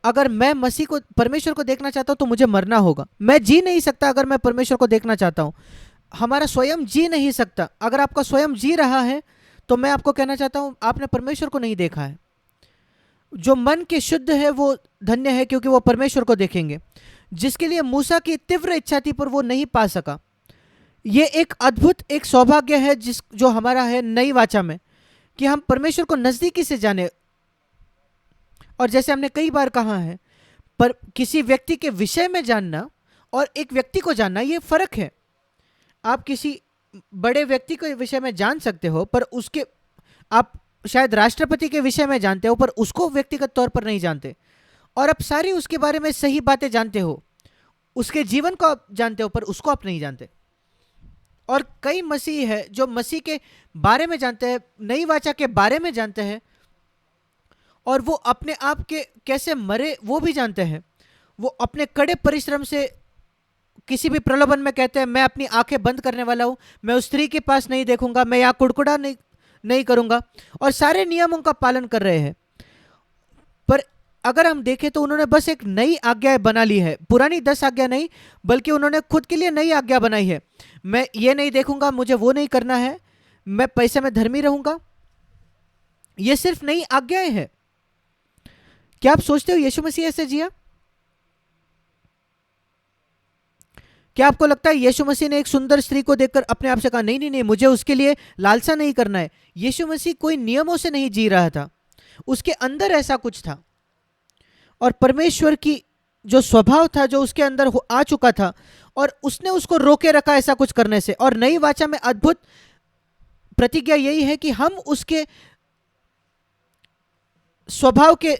अगर मैं मसीह को, परमेश्वर को देखना चाहता हूं तो मुझे मरना होगा। मैं जी नहीं सकता अगर मैं परमेश्वर को देखना चाहता हूं। हमारा स्वयं जी नहीं सकता। अगर आपका स्वयं जी रहा है तो मैं आपको कहना चाहता हूं आपने परमेश्वर को नहीं देखा है। जो मन के शुद्ध है वो धन्य है, क्योंकि वो परमेश्वर को देखेंगे। जिसके लिए मूसा की तीव्र इच्छा थी पर वो नहीं पा सका। ये एक अद्भुत, एक सौभाग्य है जो हमारा है नई वाचा में, कि हम परमेश्वर को नजदीकी से जाने। और जैसे हमने कई बार कहा है, पर किसी व्यक्ति के विषय में जानना और एक व्यक्ति को जानना, ये फर्क है। आप किसी बड़े व्यक्ति के विषय में जान सकते हो, पर उसके, आप शायद राष्ट्रपति के विषय में जानते हो पर उसको व्यक्तिगत तौर पर नहीं जानते। और आप सारी उसके बारे में सही बातें जानते हो, उसके जीवन को आप जानते हो, पर उसको आप नहीं जानते। और कई मसीह है जो मसीह के बारे में जानते हैं, नई वाचा के बारे में जानते हैं, और वो अपने आप के कैसे मरे वो भी जानते हैं। वो अपने कड़े परिश्रम से किसी भी प्रलोभन में कहते हैं मैं अपनी आंखें बंद करने वाला हूं, मैं उस स्त्री के पास नहीं देखूंगा, मैं यहां कुड़कुड़ा नहीं करूंगा, और सारे नियमों का पालन कर रहे हैं। पर अगर हम देखें तो उन्होंने बस एक नई आज्ञा बना ली है, पुरानी 10 आज्ञा नहीं, बल्कि उन्होंने खुद के लिए नई आज्ञा बनाई है। मैं ये नहीं देखूंगा, मुझे वो नहीं करना है, मैं पैसे में धर्मी रहूंगा। ये सिर्फ नई आज्ञाएं हैं। क्या आप सोचते हो यीशु मसीह ऐसे जिया? क्या आपको लगता है यीशु मसीह ने एक सुंदर स्त्री को देखकर अपने आप से कहा नहीं नहीं नहीं, मुझे उसके लिए लालसा नहीं करना है? यीशु मसीह कोई नियमों से नहीं जी रहा था, उसके अंदर ऐसा कुछ था, और परमेश्वर की जो स्वभाव था जो उसके अंदर आ चुका था, और उसने उसको रोके रखा ऐसा कुछ करने से। और नई वाचा में अद्भुत प्रतिज्ञा यही है कि हम उसके स्वभाव के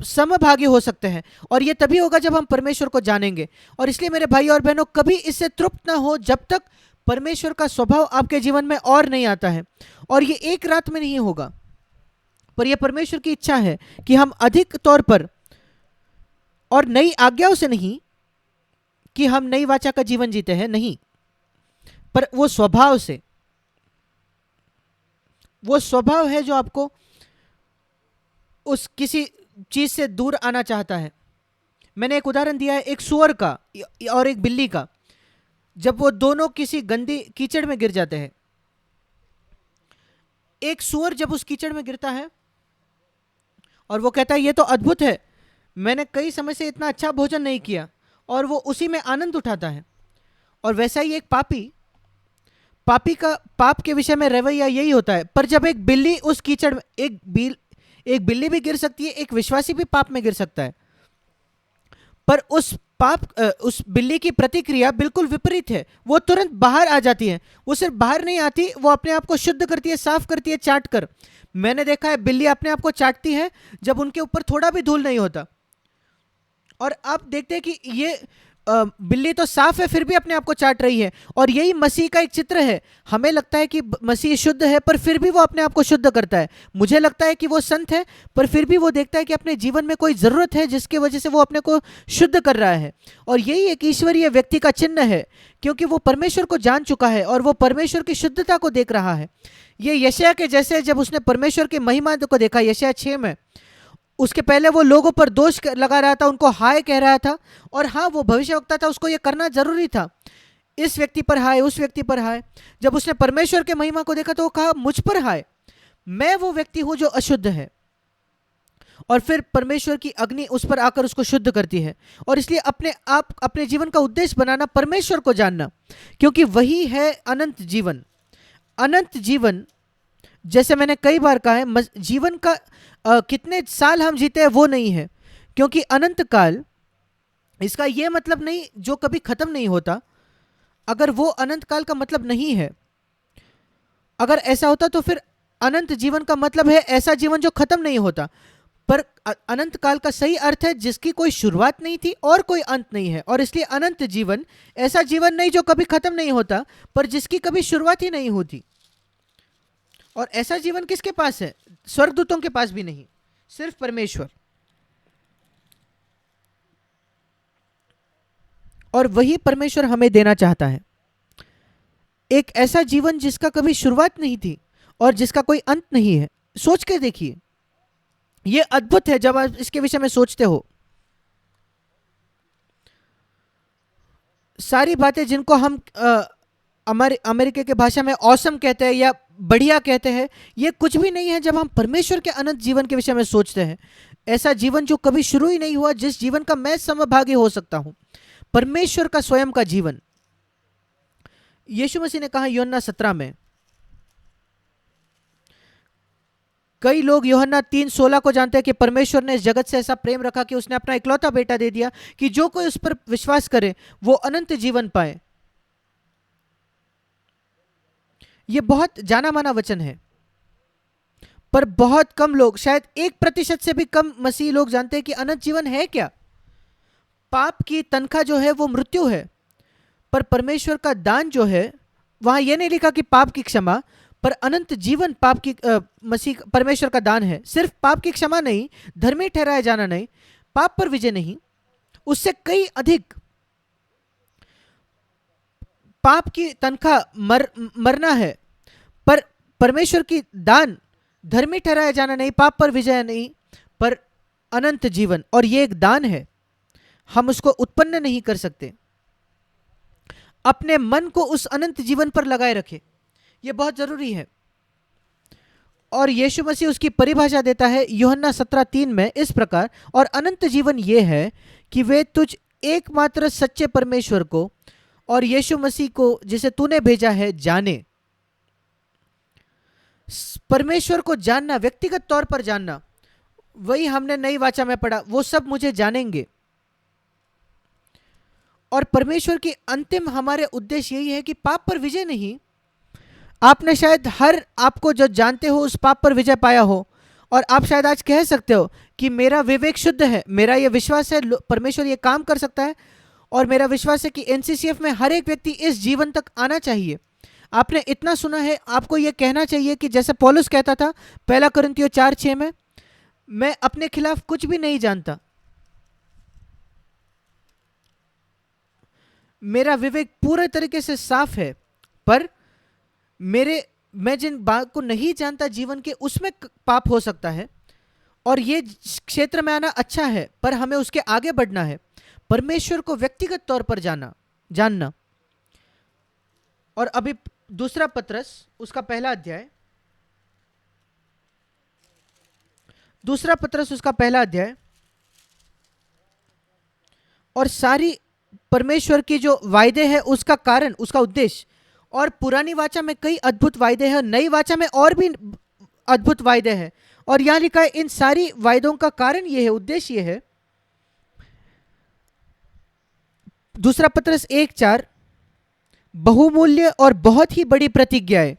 समभागी हो सकते हैं, और यह तभी होगा जब हम परमेश्वर को जानेंगे। और इसलिए मेरे भाई और बहनों, कभी इससे तृप्त ना हो जब तक परमेश्वर का स्वभाव आपके जीवन में और नहीं आता है। और ये एक रात में नहीं होगा, पर यह परमेश्वर की इच्छा है कि हम अधिक तौर पर, और नई आज्ञाओं से नहीं कि हम नई वाचा का जीवन जीते हैं, नहीं, पर वो स्वभाव से, वो स्वभाव है जो आपको उस किसी चीज से दूर आना चाहता है। मैंने एक उदाहरण दिया है एक सुअर का और एक बिल्ली का। जब वो दोनों किसी गंदी कीचड़ में गिर जाते हैं। एक सूअर जब उस कीचड़ में गिरता है और वो कहता है ये तो अद्भुत है, मैंने कई समय से इतना अच्छा भोजन नहीं किया, और वो उसी में आनंद उठाता है। और वैसा ही एक पापी, पापी का पाप के विषय में रवैया यही होता है। पर जब एक बिल्ली उस कीचड़ में, एक बिल्ली भी गिर सकती है, एक विश्वासी भी पाप में गिर सकता है, पर उस बिल्ली की प्रतिक्रिया बिल्कुल विपरीत है। वो तुरंत बाहर आ जाती है। वो सिर्फ बाहर नहीं आती, वो अपने आप को शुद्ध करती है, साफ करती है चाट कर। मैंने देखा है बिल्ली अपने आप को चाटती है जब उनके ऊपर थोड़ा भी धूल नहीं होता। और आप देखते हैं कि ये बिल्ली तो साफ है फिर भी अपने आप को चाट रही है। और यही मसीह का एक चित्र है। हमें लगता है कि मसीह शुद्ध है, पर फिर भी वो अपने आप को शुद्ध करता है। मुझे लगता है कि वो संत है, पर फिर भी वो देखता है कि अपने जीवन में कोई ज़रूरत है जिसकी वजह से वो अपने को शुद्ध कर रहा है। और यही एक ईश्वरीय व्यक्ति का चिन्ह है, क्योंकि वो परमेश्वर को जान चुका है और वो परमेश्वर की शुद्धता को देख रहा है। ये यशायाह के जैसे, जब उसने परमेश्वर की महिमा को देखा यशायाह 6 में, उसके पहले वो लोगों पर दोष लगा रहा था, उनको हाय कह रहा था। और हाँ, वो भविष्यवक्ता था, उसको ये करना जरूरी था, इस व्यक्ति पर हाय, उस व्यक्ति पर हाय। जब उसने परमेश्वर के महिमा को देखा तो वो कहा मुझ पर हाय, मैं वो व्यक्ति हूं जो अशुद्ध है। और फिर परमेश्वर की अग्नि उस पर आकर उसको शुद्ध करती है। और इसलिए अपने जीवन का उद्देश्य बनाना परमेश्वर को जानना, क्योंकि वही है अनंत जीवन। अनंत जीवन, जैसे मैंने कई बार कहा है, जीवन का कितने साल हम जीते हैं वो नहीं है, क्योंकि अनंत काल, इसका यह मतलब नहीं जो कभी खत्म नहीं होता। अगर वो अनंत काल का मतलब नहीं है, अगर ऐसा होता तो फिर अनंत जीवन का मतलब है ऐसा जीवन जो खत्म नहीं होता। पर अनंत काल का सही अर्थ है जिसकी कोई शुरुआत नहीं थी और कोई अंत नहीं है। और इसलिए अनंत जीवन ऐसा जीवन नहीं जो कभी खत्म नहीं होता, पर जिसकी कभी शुरुआत ही नहीं होती। और ऐसा जीवन किसके पास है? स्वर्गदूतों के पास भी नहीं, सिर्फ परमेश्वर। और वही परमेश्वर हमें देना चाहता है, एक ऐसा जीवन जिसका कभी शुरुआत नहीं थी और जिसका कोई अंत नहीं है। सोच के देखिए, यह अद्भुत है जब आप इसके विषय में सोचते हो। सारी बातें जिनको हम अमेरिका के भाषा में ऑसम कहते हैं या बढ़िया कहते हैं, ये कुछ भी नहीं है जब हम परमेश्वर के अनंत जीवन के विषय में सोचते हैं। ऐसा जीवन जो कभी शुरू ही नहीं हुआ, जिस जीवन का मैं समभागी हो सकता हूं, परमेश्वर का स्वयं का जीवन। यीशु मसीह ने कहा यूहन्ना 17 में, कई लोग यूहन्ना 3:16 को जानते हैं कि परमेश्वर ने इस जगत से ऐसा प्रेम रखा कि उसने अपना इकलौता बेटा दे दिया कि जो कोई उस पर विश्वास करे वो अनंत जीवन पाए। यह बहुत जाना माना वचन है, पर बहुत कम लोग, शायद 1% से भी कम मसीही लोग जानते हैं कि अनंत जीवन है क्या। पाप की तनख्वाह जो है वो मृत्यु है, पर परमेश्वर का दान जो है, वहां यह नहीं लिखा कि पाप की क्षमा, पर अनंत जीवन पाप की मसीह परमेश्वर का दान है। सिर्फ पाप की क्षमा नहीं, धर्मी ठहराया जाना नहीं, पाप पर विजय नहीं, उससे कई अधिक। पाप की तनख्वाह मरना है, पर परमेश्वर की दान धर्मी ठहराया जाना नहीं, पाप पर विजय नहीं, पर अनंत जीवन। और यह एक दान है, हम उसको उत्पन्न नहीं कर सकते। अपने मन को उस अनंत जीवन पर लगाए रखें, यह बहुत जरूरी है। और यीशु मसीह उसकी परिभाषा देता है यूहन्ना 17:3 में इस प्रकार, और अनंत जीवन यह है कि वे तुझ एकमात्र सच्चे परमेश्वर को और यीशु मसीह को जिसे तूने भेजा है जाने। परमेश्वर को जानना, व्यक्तिगत तौर पर जानना, वही हमने नई वाचा में पढ़ा, वो सब मुझे जानेंगे। और परमेश्वर की अंतिम हमारे उद्देश्य यही है कि पाप पर विजय नहीं। आपने शायद आपको जो जानते हो उस पाप पर विजय पाया हो, और आप शायद आज कह सकते हो कि मेरा विवेक शुद्ध है, मेरा यह विश्वास है परमेश्वर ये काम कर सकता है, और मेरा विश्वास है कि एनसीसीएफ में हर एक व्यक्ति इस जीवन तक आना चाहिए। आपने इतना सुना है, आपको यह कहना चाहिए कि जैसे पौलुस कहता था 1 कुरिन्थियों 4:6 में, मैं अपने खिलाफ कुछ भी नहीं जानता, मेरा विवेक पूरे तरीके से साफ है, पर मैं जिन बात को नहीं जानता जीवन के, उसमें पाप हो सकता है, और ये क्षेत्र में आना अच्छा है, पर हमें उसके आगे बढ़ना है, परमेश्वर को व्यक्तिगत तौर पर जानना। और अभी दूसरा पत्रस उसका पहला अध्याय, दूसरा पत्रस उसका पहला अध्याय, और सारी परमेश्वर की जो वायदे हैं उसका कारण, उसका उद्देश्य, और पुरानी वाचा में कई अद्भुत वायदे हैं, नई वाचा में और भी अद्भुत वायदे हैं, और यहां लिखा है इन सारी वायदों का कारण यह है, उद्देश्य यह है। दूसरा पत्रस 1:4, बहुमूल्य और बहुत ही बड़ी प्रतिज्ञाएं,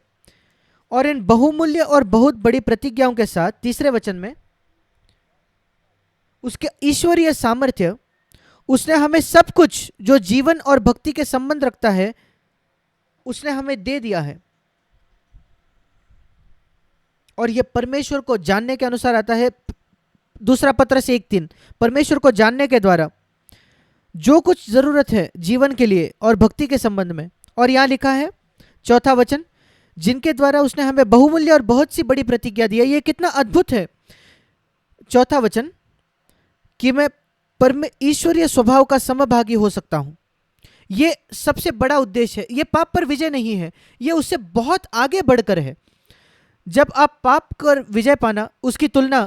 और इन बहुमूल्य और बहुत बड़ी प्रतिज्ञाओं के साथ तीसरे वचन में उसके ईश्वरीय सामर्थ्य, उसने हमें सब कुछ जो जीवन और भक्ति के संबंध रखता है उसने हमें दे दिया है। और यह परमेश्वर को जानने के अनुसार आता है। दूसरा पत्रस 1:3, परमेश्वर को जानने के द्वारा जो कुछ जरूरत है जीवन के लिए और भक्ति के संबंध में। और यहां लिखा है चौथा वचन, जिनके द्वारा उसने हमें बहुमूल्य और बहुत सी बड़ी प्रतिज्ञा दी है। यह कितना अद्भुत है। चौथा वचन कि मैं ईश्वरीय स्वभाव का समभागी हो सकता हूं। यह सबसे बड़ा उद्देश्य है। यह पाप पर विजय नहीं है, यह उससे बहुत आगे बढ़कर है। जब आप पाप कर विजय पाना, उसकी तुलना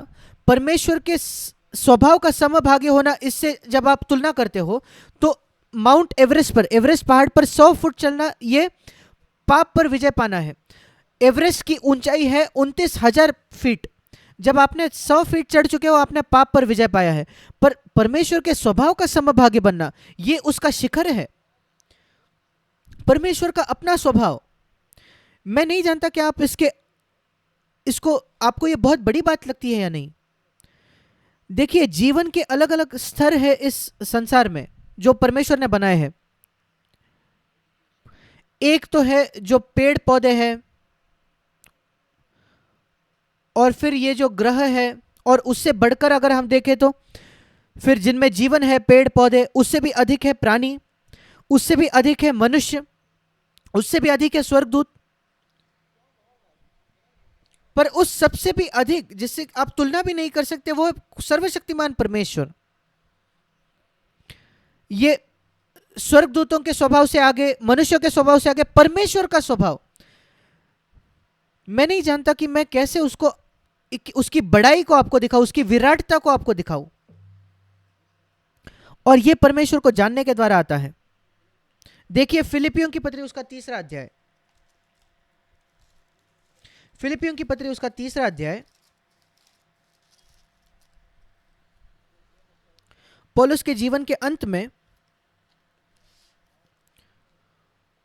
परमेश्वर के स्वभाव का समभागी होना, इससे जब आप तुलना करते हो तो माउंट एवरेस्ट पर, एवरेस्ट पहाड़ पर 100 फुट चलना, यह पाप पर विजय पाना है। एवरेस्ट की ऊंचाई है 29,000 फीट। जब आपने 100 फीट चढ़ चुके हो, आपने पाप पर विजय पाया है। पर परमेश्वर के स्वभाव का समभागी बनना, यह उसका शिखर है। परमेश्वर का अपना स्वभाव, मैं नहीं जानता कि आप इसको आपको यह बहुत बड़ी बात लगती है या नहीं। देखिए, जीवन के अलग अलग स्तर है इस संसार में जो परमेश्वर ने बनाए हैं। एक तो है जो पेड़ पौधे हैं, और फिर ये जो ग्रह है, और उससे बढ़कर अगर हम देखें तो फिर जिनमें जीवन है पेड़ पौधे, उससे भी अधिक है प्राणी, उससे भी अधिक है मनुष्य, उससे भी अधिक है स्वर्गदूत। पर उस सबसे भी अधिक जिससे आप तुलना भी नहीं कर सकते, वो है सर्वशक्तिमान परमेश्वर। ये स्वर्गदूतों के स्वभाव से आगे, मनुष्यों के स्वभाव से आगे परमेश्वर का स्वभाव, मैं नहीं जानता कि मैं कैसे उसकी बड़ाई को आपको दिखाऊं, उसकी विराटता को आपको दिखाऊं। और यह परमेश्वर को जानने के द्वारा आता है। देखिए फिलिपियों की पत्री उसका तीसरा अध्याय, फिलिपियों की पत्री उसका तीसरा अध्याय, पौलुस के जीवन के अंत में,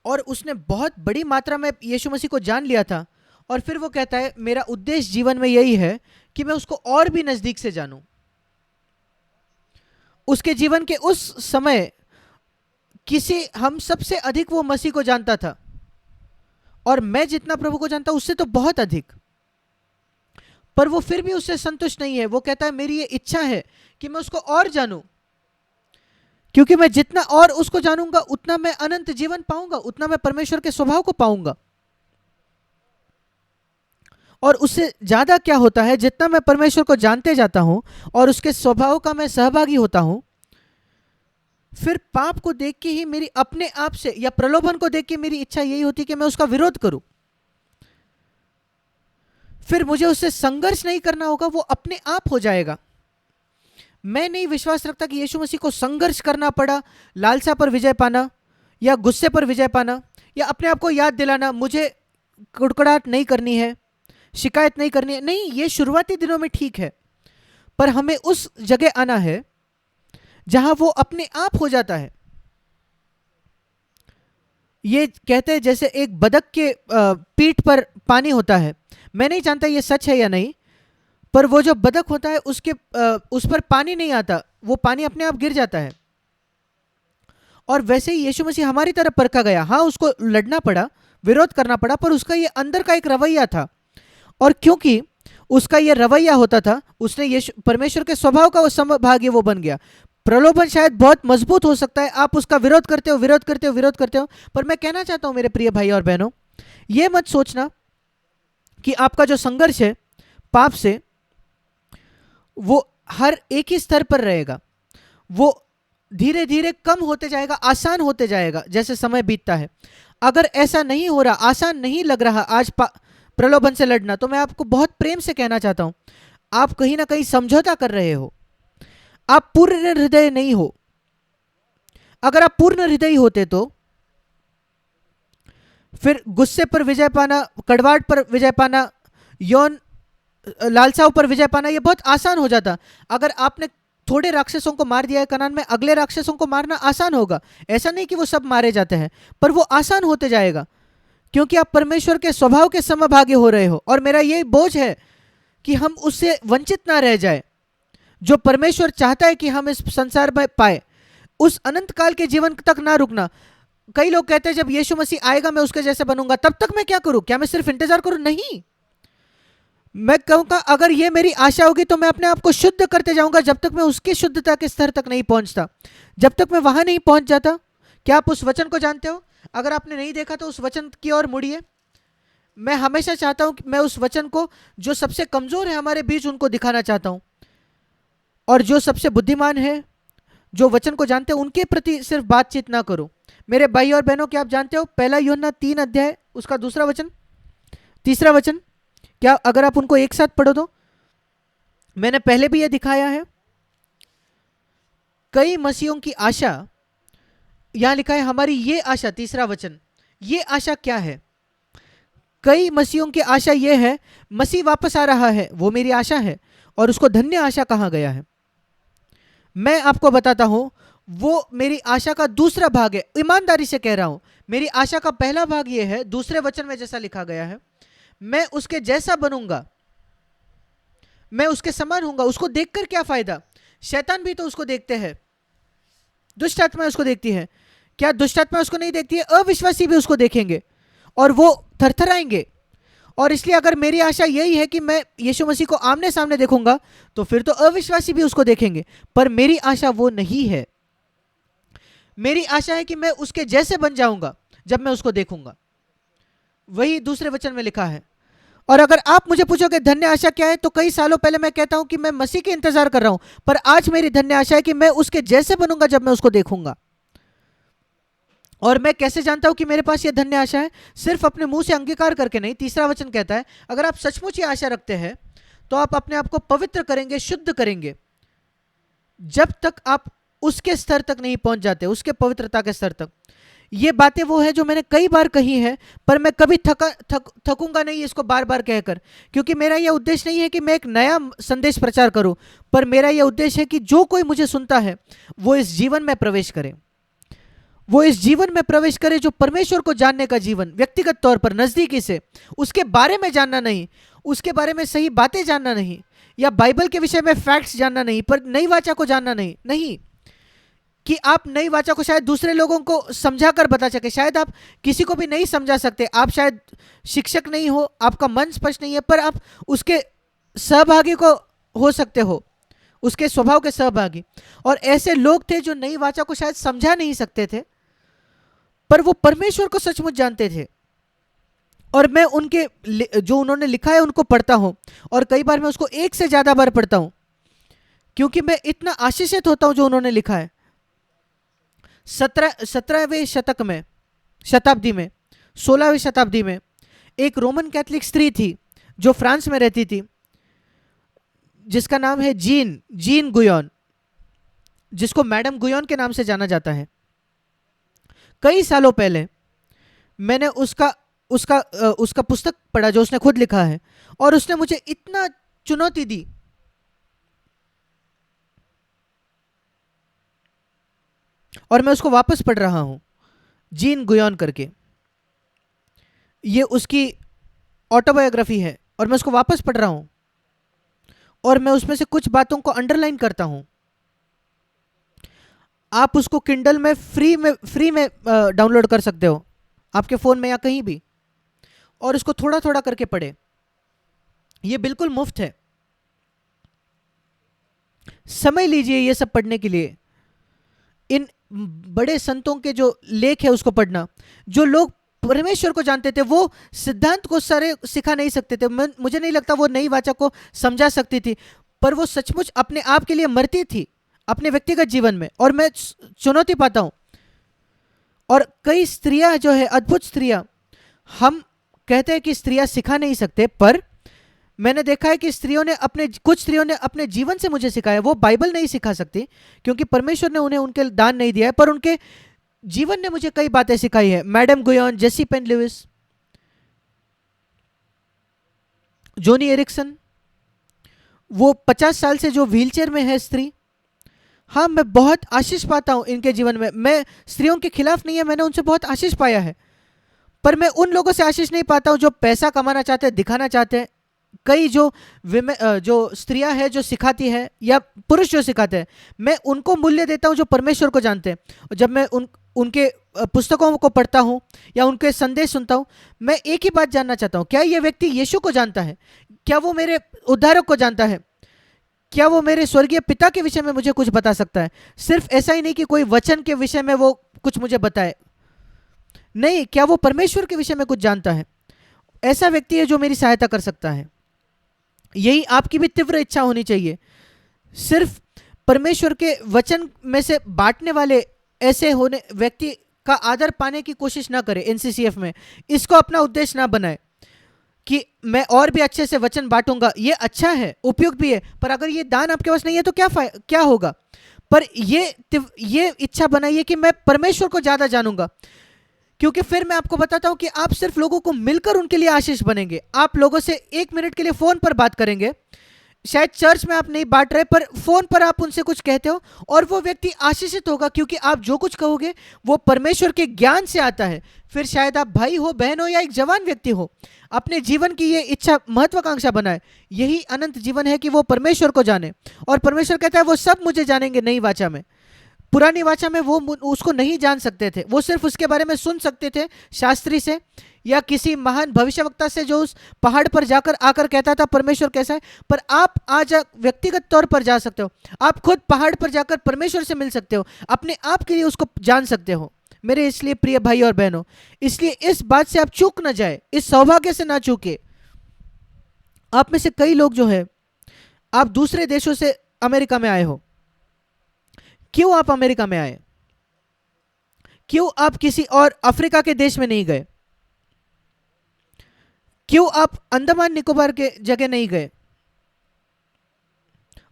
और उसने बहुत बड़ी मात्रा में यीशु मसीह को जान लिया था। और फिर वो कहता है मेरा उद्देश्य जीवन में यही है कि मैं उसको और भी नजदीक से जानूं। उसके जीवन के उस समय हम सबसे अधिक वो मसीह को जानता था, और मैं जितना प्रभु को जानता हूं उससे तो बहुत अधिक। पर वो फिर भी उससे संतुष्ट नहीं है। वो कहता है मेरी ये इच्छा है कि मैं उसको और जानूं, क्योंकि मैं जितना और उसको जानूंगा उतना मैं अनंत जीवन पाऊंगा, उतना मैं परमेश्वर के स्वभाव को पाऊंगा। और उससे ज्यादा क्या होता है, जितना मैं परमेश्वर को जानते जाता हूं और उसके स्वभाव का मैं सहभागी होता हूं, फिर पाप को देख के ही मेरी अपने आप से, या प्रलोभन को देख के मेरी इच्छा यही होती कि मैं उसका विरोध करूं। फिर मुझे उससे संघर्ष नहीं करना होगा, वो अपने आप हो जाएगा। मैं नहीं विश्वास रखता कि यीशु मसीह को संघर्ष करना पड़ा, लालसा पर विजय पाना, या गुस्से पर विजय पाना, या अपने आप को याद दिलाना मुझे कुड़कुड़ाहट नहीं करनी है, शिकायत नहीं करनी है। नहीं, ये शुरुआती दिनों में ठीक है, पर हमें उस जगह आना है जहां वो अपने आप हो जाता है। ये कहते हैं जैसे एक बतख के पीठ पर पानी होता है। मैं नहीं जानता ये सच है या नहीं, पर वो जो बतख होता है उस पर पानी नहीं आता, वो पानी अपने आप गिर जाता है। और वैसे ही यीशु मसीह हमारी तरफ परखा गया। हाँ, उसको लड़ना पड़ा, विरोध करना पड़ा, पर उसका ये अंदर का एक रवैया था। और क्योंकि उसका ये रवैया होता था, उसने परमेश्वर के स्वभाव का वो समभागी वो बन गया। प्रलोभन शायद बहुत मजबूत हो सकता है, आप उसका विरोध करते हो, विरोध करते हो, विरोध करते हो, पर मैं कहना चाहता हूं मेरे प्रिय भाई और बहनों, यह मत सोचना कि आपका जो संघर्ष है पाप से, वो हर एक ही स्तर पर रहेगा। वो धीरे धीरे कम होते जाएगा, आसान होते जाएगा जैसे समय बीतता है। अगर ऐसा नहीं हो रहा, आसान नहीं लग रहा आज प्रलोभन से लड़ना, तो मैं आपको बहुत प्रेम से कहना चाहता हूं, आप कहीं ना कहीं समझौता कर रहे हो, आप पूर्ण हृदय नहीं हो। अगर आप पूर्ण हृदय होते तो फिर गुस्से पर विजय पाना, कड़वाहट पर विजय पाना, यौन लालसाओं पर विजय पाना ये बहुत आसान हो जाता। अगर आपने थोड़े राक्षसों को मार दिया है कनान में, अगले राक्षसों को मारना आसान होगा। ऐसा नहीं कि वो सब मारे जाते हैं, पर वो आसान होते जाएगा, क्योंकि आप परमेश्वर के स्वभाव के समभागी हो रहे हो। और मेरा यही बोझ है कि हम उससे वंचित ना रह जाए, जो परमेश्वर चाहता है कि हम इस संसार में पाए, उस अनंत काल के जीवन तक ना रुकना। कई लोग कहते हैं जब यीशु मसीह आएगा मैं उसके जैसे बनूंगा, तब तक मैं क्या करूं? क्या मैं सिर्फ इंतजार करूं? नहीं, मैं कहूंगा अगर ये मेरी आशा होगी तो मैं अपने आप को शुद्ध करते जाऊंगा जब तक मैं उसकी शुद्धता के स्तर तक नहीं पहुंचता, जब तक मैं वहां नहीं पहुंच जाता। क्या आप उस वचन को जानते हो? अगर आपने नहीं देखा तो उस वचन की ओर मुड़िए। मैं हमेशा चाहता हूं कि मैं उस वचन को, जो सबसे कमजोर है हमारे बीच, उनको दिखाना चाहता हूं, और जो सबसे बुद्धिमान है, जो वचन को जानते हैं, उनके प्रति सिर्फ बातचीत ना करो। मेरे भाई और बहनों, क्या आप जानते हो पहला यूहन्ना 3 अध्याय उसका दूसरा वचन, तीसरा वचन, क्या अगर आप उनको एक साथ पढ़ो तो? मैंने पहले भी यह दिखाया है, कई मसीहों की आशा, यहां लिखा है हमारी ये आशा, तीसरा वचन, ये आशा क्या है? कई मसीहों की आशा ये है, मसीह वापस आ रहा है, वो मेरी आशा है, और उसको धन्य आशा कहा गया है। मैं आपको बताता हूं, वो मेरी आशा का दूसरा भाग है। ईमानदारी से कह रहा हूं, मेरी आशा का पहला भाग ये है, दूसरे वचन में जैसा लिखा गया है, मैं उसके जैसा बनूंगा, मैं उसके समान होऊंगा। उसको देखकर क्या फायदा? शैतान भी तो उसको देखते हैं, दुष्ट आत्मा उसको देखती है। क्या दुष्ट आत्मा उसको नहीं देखती है? अविश्वासी भी उसको देखेंगे और वो थरथराएंगे। और इसलिए अगर मेरी आशा यही है कि मैं यीशु मसीह को आमने सामने देखूंगा, तो फिर तो अविश्वासी भी उसको देखेंगे। पर मेरी आशा वो नहीं है। मेरी आशा है कि मैं उसके जैसे बन जाऊंगा जब मैं उसको देखूंगा। वही दूसरे वचन में लिखा है। और अगर आप मुझे पूछोगे धन्य आशा क्या है, तो कई सालों पहले मैं कहता हूं कि मैं मसीह के इंतजार कर रहा हूं, पर आज मेरी धन्य आशा है कि मैं उसके जैसे बनूंगा जब मैं उसको देखूंगा। और मैं कैसे जानता हूं कि मेरे पास यह धन्य आशा है? सिर्फ अपने मुंह से अंगीकार करके नहीं। तीसरा वचन कहता है अगर आप सचमुच ये आशा रखते हैं तो आप अपने आप को पवित्र करेंगे, शुद्ध करेंगे, जब तक आप उसके स्तर तक नहीं पहुंच जाते, उसके पवित्रता के स्तर तक। ये बातें वो है जो मैंने कई बार कही है, पर मैं कभी थकूंगा नहीं इसको बार बार कहकर, क्योंकि मेरा यह उद्देश्य नहीं है कि मैं एक नया संदेश प्रचार करूं, पर मेरा यह उद्देश्य है कि जो कोई मुझे सुनता है वो इस जीवन में प्रवेश करे, वो इस जीवन में प्रवेश करे जो परमेश्वर को जानने का जीवन, व्यक्तिगत तौर पर नजदीकी से, उसके बारे में जानना नहीं, उसके बारे में सही बातें जानना नहीं, या बाइबल के विषय में फैक्ट्स जानना नहीं, पर नई वाचा को जानना नहीं। नहीं कि आप नई वाचा को शायद दूसरे लोगों को समझा कर बता सके, शायद आप किसी को भी नहीं समझा सकते, आप शायद शिक्षक नहीं हो, आपका मन स्पष्ट नहीं है, पर आप उसके सहभागी को हो सकते हो, उसके स्वभाव के सहभागी। और ऐसे लोग थे जो नई वाचा को शायद समझा नहीं सकते थे, पर वो परमेश्वर को सचमुच जानते थे। और मैं उनके जो उन्होंने लिखा है उनको पढ़ता हूं, और कई बार मैं उसको एक से ज्यादा बार पढ़ता हूं, क्योंकि मैं इतना आशीषित होता हूं जो उन्होंने लिखा है। 17वें शतक में, शताब्दी में, 16वीं शताब्दी में एक रोमन कैथोलिक स्त्री थी जो फ्रांस में रहती थी, जिसका नाम है जीन गुयोन, जिसको मैडम गुयोन के नाम से जाना जाता है। कई सालों पहले मैंने उसका पुस्तक पढ़ा जो उसने खुद लिखा है, और उसने मुझे इतना चुनौती दी, और मैं उसको वापस पढ़ रहा हूं, जीन गुयोन करके। ये उसकी ऑटोबायोग्राफी है, और मैं उसको वापस पढ़ रहा हूं, और मैं उसमें से कुछ बातों को अंडरलाइन करता हूं। आप उसको किंडल में फ्री में डाउनलोड कर सकते हो, आपके फोन में या कहीं भी, और इसको थोड़ा थोड़ा करके पढ़े। ये बिल्कुल मुफ्त है, समय लीजिए ये सब पढ़ने के लिए। इन बड़े संतों के जो लेख है उसको पढ़ना। जो लोग परमेश्वर को जानते थे वो सिद्धांत को सारे सिखा नहीं सकते थे, मुझे नहीं लगता वो नई वाचा को समझा सकती थी, पर वो सचमुच अपने आप के लिए मरती थी, अपने व्यक्तिगत जीवन में, और मैं चुनौती पाता हूं। और कई स्त्रियां जो है, अद्भुत स्त्रियां, हम कहते हैं कि स्त्रियां सिखा नहीं सकते, पर मैंने देखा है कि कुछ स्त्रियों ने अपने जीवन से मुझे सिखाया। वो बाइबल नहीं सिखा सकती क्योंकि परमेश्वर ने उन्हें उनके दान नहीं दिया है, पर उनके जीवन ने मुझे कई बातें सिखाई है। मैडम गुयोन, जेसी पेन लुइस, जोनी एरिक्सन, वो 50 साल से जो व्हीलचेयर में है स्त्री। हाँ, मैं बहुत आशीष पाता हूं इनके जीवन में। मैं स्त्रियों के खिलाफ नहीं है, मैंने उनसे बहुत आशीष पाया है, पर मैं उन लोगों से आशीष नहीं पाता हूं जो पैसा कमाना चाहते हैं, दिखाना चाहते हैं। कई जो स्त्रियां हैं जो सिखाती है, या पुरुष जो सिखाते हैं, मैं उनको मूल्य देता हूं जो परमेश्वर को जानते हैं। और जब मैं उनके पुस्तकों को पढ़ता हूं या उनके संदेश सुनता हूं, मैं एक ही बात जानना चाहता हूं, क्या ये व्यक्ति यीशु को जानता है? क्या वो मेरे उद्धारक को जानता है? क्या वो मेरे स्वर्गीय पिता के विषय में मुझे कुछ बता सकता है? सिर्फ ऐसा ही नहीं कि कोई वचन के विषय में वो कुछ मुझे बताए, नहीं, क्या वो परमेश्वर के विषय में कुछ जानता है? ऐसा व्यक्ति है जो मेरी सहायता कर सकता है। यही आपकी भी तीव्र इच्छा होनी चाहिए। सिर्फ परमेश्वर के वचन में से बांटने वाले ऐसे होने व्यक्ति का आदर पाने की कोशिश ना करें एनसीसीएफ में। इसको अपना उद्देश्य ना बनाए कि मैं और भी अच्छे से वचन बांटूंगा। ये अच्छा है, उपयुक्त भी है, पर अगर ये दान आपके पास नहीं है तो क्या होगा? पर ये इच्छा बनाइए कि मैं परमेश्वर को ज्यादा जानूंगा, क्योंकि फिर मैं आपको बताता हूं कि आप सिर्फ लोगों को मिलकर उनके लिए आशीष बनेंगे। आप लोगों से 1 मिनट के लिए फोन पर बात करेंगे, शायद चर्च में आप नहीं बांट रहे, पर फोन पर आप उनसे कुछ कहते हो और वो व्यक्ति आशीषित होगा, क्योंकि आप जो कुछ कहोगे वो परमेश्वर के ज्ञान से आता है। फिर शायद आप भाई हो, बहन हो, या एक जवान व्यक्ति हो, अपने जीवन की ये इच्छा, महत्वाकांक्षा बनाए। यही अनंत जीवन है कि वो परमेश्वर को जाने। और परमेश्वर कहता है वो सब मुझे जानेंगे नई वाचा में। पुरानी वाचा में वो उसको नहीं जान सकते थे, वो सिर्फ उसके बारे में सुन सकते थे शास्त्री से या किसी महान भविष्यवक्ता से जो उस पहाड़ पर जाकर आकर कहता था परमेश्वर कैसा है। पर आप आज व्यक्तिगत तौर पर जा सकते हो, आप खुद पहाड़ पर जाकर परमेश्वर से मिल सकते हो, अपने आप के लिए उसको जान सकते हो। मेरे इसलिए प्रिय भाई और बहनों, इसलिए इस बात से आप चूक न जाए, इस सौभाग्य से ना चूके। आप में से कई लोग जो है, आप दूसरे देशों से अमेरिका में आए हो। क्यों आप अमेरिका में आए? क्यों आप किसी और अफ्रीका के देश में नहीं गए? क्यों आप अंडमान निकोबार के जगह नहीं गए?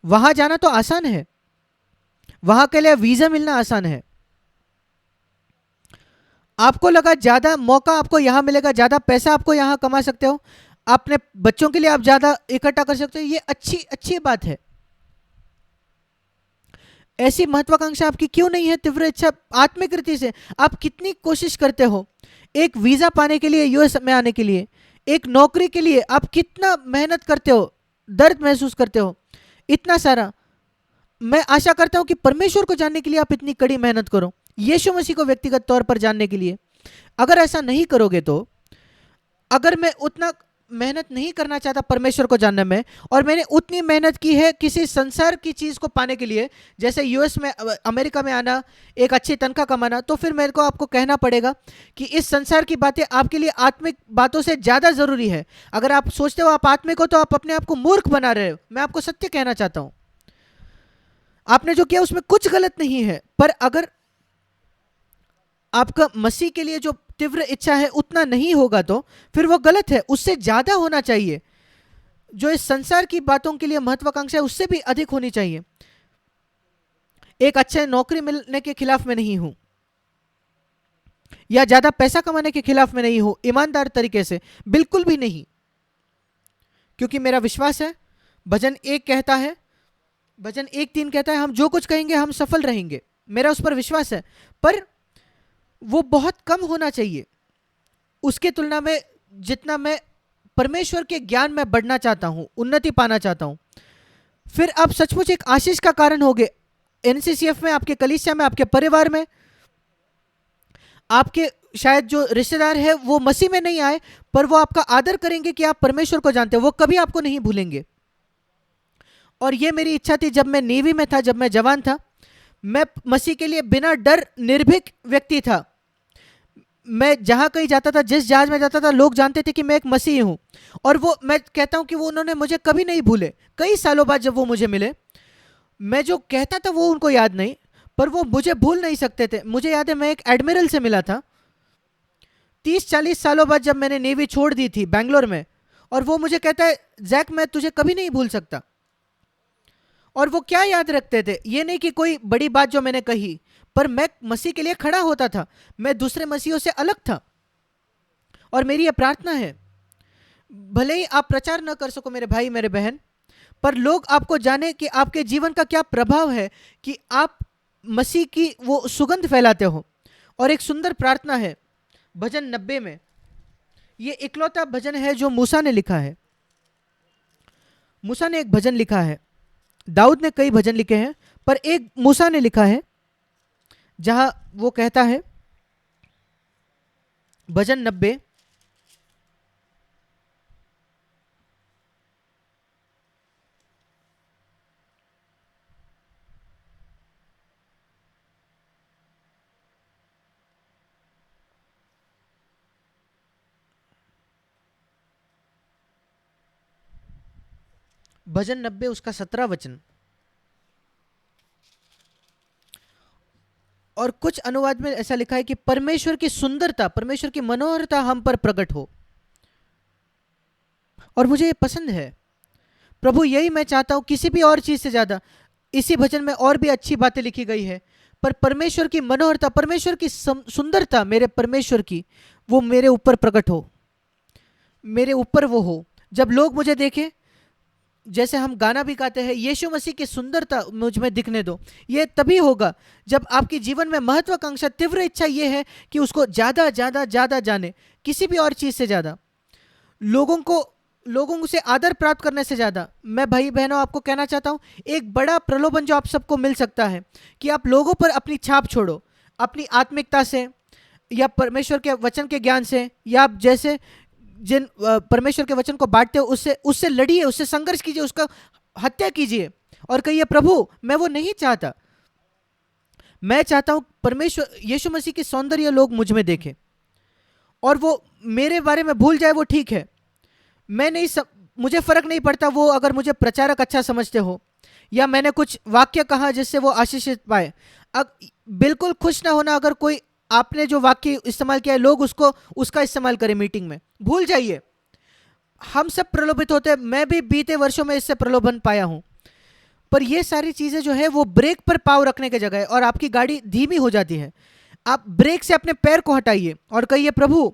वहां जाना तो आसान है, वहां के लिए वीजा मिलना आसान है। आपको लगा ज्यादा मौका आपको यहां मिलेगा, ज्यादा पैसा आपको यहां कमा सकते हो, अपने बच्चों के लिए आप ज्यादा इकट्ठा कर सकते हो, ये अच्छी बात है। ऐसी महत्वाकांक्षा आपकी क्यों नहीं है? तीव्र इच्छा आत्मिक रीति से आप कितनी कोशिश करते हो एक वीजा पाने के लिए, यूएस में आने के लिए, एक नौकरी के लिए आप कितना मेहनत करते हो, दर्द महसूस करते हो, इतना सारा। मैं आशा करता हूं कि परमेश्वर को जानने के लिए आप इतनी कड़ी मेहनत करो, यीशु मसीह को व्यक्तिगत तौर पर जानने के लिए। अगर ऐसा नहीं करोगे तो, अगर मैं उतना मेहनत नहीं करना चाहता परमेश्वर को जानने में, और मैंने उतनी मेहनत की है किसी संसार की चीज को पाने के लिए, जैसे यूएस में, अमेरिका में आना, एक अच्छी तनख्वाह कमाना, तो फिर मेरे को आपको कहना पड़ेगा कि इस संसार की बातें आपके लिए आत्मिक बातों से ज्यादा जरूरी है। अगर आप सोचते हो आप आत्मिक हो तो आप अपने आप को मूर्ख बना रहे हो। मैं आपको सत्य कहना चाहता हूं, आपने जो किया उसमें कुछ गलत नहीं है, पर अगर आपका मसीह के लिए जो तीव्र इच्छा है उतना नहीं होगा तो फिर वो गलत है। उससे ज्यादा होना चाहिए। जो इस संसार की बातों के लिए महत्वाकांक्षा है उससे भी अधिक होनी चाहिए। एक अच्छे नौकरी मिलने के खिलाफ में नहीं हूं, या ज्यादा पैसा कमाने के खिलाफ में नहीं हूं, ईमानदार तरीके से बिल्कुल भी नहीं, क्योंकि मेरा विश्वास है, भजन 1 कहता है, भजन 1:3 कहता है, हम जो कुछ कहेंगे हम सफल रहेंगे। मेरा उस पर विश्वास है, पर वो बहुत कम होना चाहिए उसके तुलना में जितना मैं परमेश्वर के ज्ञान में बढ़ना चाहता हूं, उन्नति पाना चाहता हूं। फिर आप सचमुच एक आशीष का कारण होगे एनसीसीएफ में, आपके कलीसिया में, आपके परिवार में। आपके शायद जो रिश्तेदार है वो मसीह में नहीं आए, पर वो आपका आदर करेंगे कि आप परमेश्वर को जानते हो, वो कभी आपको नहीं भूलेंगे। और ये मेरी इच्छा थी जब मैं नेवी में था, जब मैं जवान था। मैं मसीह के लिए बिना डर निर्भीक व्यक्ति था। मैं जहां कहीं जाता था, जिस जहाज में जाता था, लोग जानते थे कि मैं एक मसीही हूं। और वो मैं कहता हूं कि वो उन्होंने मुझे कभी नहीं भूले। कई सालों बाद जब वो मुझे मिले मैं जो कहता था वो उनको याद नहीं, पर वो मुझे भूल नहीं सकते थे। मुझे याद है मैं एक एडमिरल से मिला था 30-40 सालों बाद, जब मैंने नेवी छोड़ दी थी बैंगलोर में, और वो मुझे कहता है जैक मैं तुझे कभी नहीं भूल सकता। और वो क्या याद रखते थे, ये नहीं कि कोई बड़ी बात जो मैंने कही, पर मैं मसीह के लिए खड़ा होता था, मैं दूसरे मसीहों से अलग था। और मेरी ये प्रार्थना है, भले ही आप प्रचार न कर सको मेरे भाई मेरे बहन, पर लोग आपको जाने कि आपके जीवन का क्या प्रभाव है, कि आप मसीह की वो सुगंध फैलाते हो। और एक सुंदर प्रार्थना है भजन 90 में, ये इकलौता भजन है जो मूसा ने लिखा है। मूसा ने एक भजन लिखा है, दाऊद ने कई भजन लिखे हैं, पर एक मूसा ने लिखा है, जहां वो कहता है, भजन 90, भजन 90 उसका 17 वचन। और कुछ अनुवाद में ऐसा लिखा है कि परमेश्वर की सुंदरता, परमेश्वर की मनोहरता हम पर प्रकट हो। और मुझे ये पसंद है प्रभु, यही मैं चाहता हूं, किसी भी और चीज से ज्यादा। इसी भजन में और भी अच्छी बातें लिखी गई है, पर परमेश्वर की मनोहरता, परमेश्वर की सुंदरता, मेरे परमेश्वर की, वो मेरे ऊपर प्रकट हो, मेरे ऊपर वो हो। जब लोग मुझे देखें, जैसे हम गाना भी गाते हैं, यीशु मसीह की सुंदरता मुझ में दिखने दो, ये तभी होगा जब आपके जीवन में महत्वाकांक्षा, तीव्र इच्छा ये है कि उसको ज़्यादा ज़्यादा ज़्यादा जाने, किसी भी और चीज़ से ज़्यादा, लोगों को, लोगों से आदर प्राप्त करने से ज़्यादा। मैं भाई बहनों आपको कहना चाहता हूँ, एक बड़ा प्रलोभन जो आप सबको मिल सकता है कि आप लोगों पर अपनी छाप छोड़ो, अपनी आत्मिकता से, या परमेश्वर के वचन के ज्ञान से, या आप जैसे जिन परमेश्वर के वचन को बांटते हो उससे उससे लड़िए, उससे संघर्ष कीजिए, उसका हत्या कीजिए, और कहिए प्रभु मैं वो नहीं चाहता। मैं चाहता हूं परमेश्वर यीशु मसीह की सौंदर्य लोग मुझ में देखें, और वो मेरे बारे में भूल जाए वो ठीक है। मैं नहीं मुझे फर्क नहीं पड़ता वो अगर मुझे प्रचारक अच्छा समझते हो, या मैंने कुछ वाक्य कहा जिससे वो आशीषित पाए। अब बिल्कुल खुश ना होना अगर कोई, आपने जो वाक्य इस्तेमाल किया है लोग उसको, उसका इस्तेमाल करें मीटिंग में, भूल जाइए। हम सब प्रलोभित होते हैं, मैं भी बीते वर्षों में इससे प्रलोभन पाया हूं। पर ये सारी चीजें जो है वो ब्रेक पर पाव रखने की जगह है, और आपकी गाड़ी धीमी हो जाती है। आप ब्रेक से अपने पैर को हटाइए और कहिए प्रभु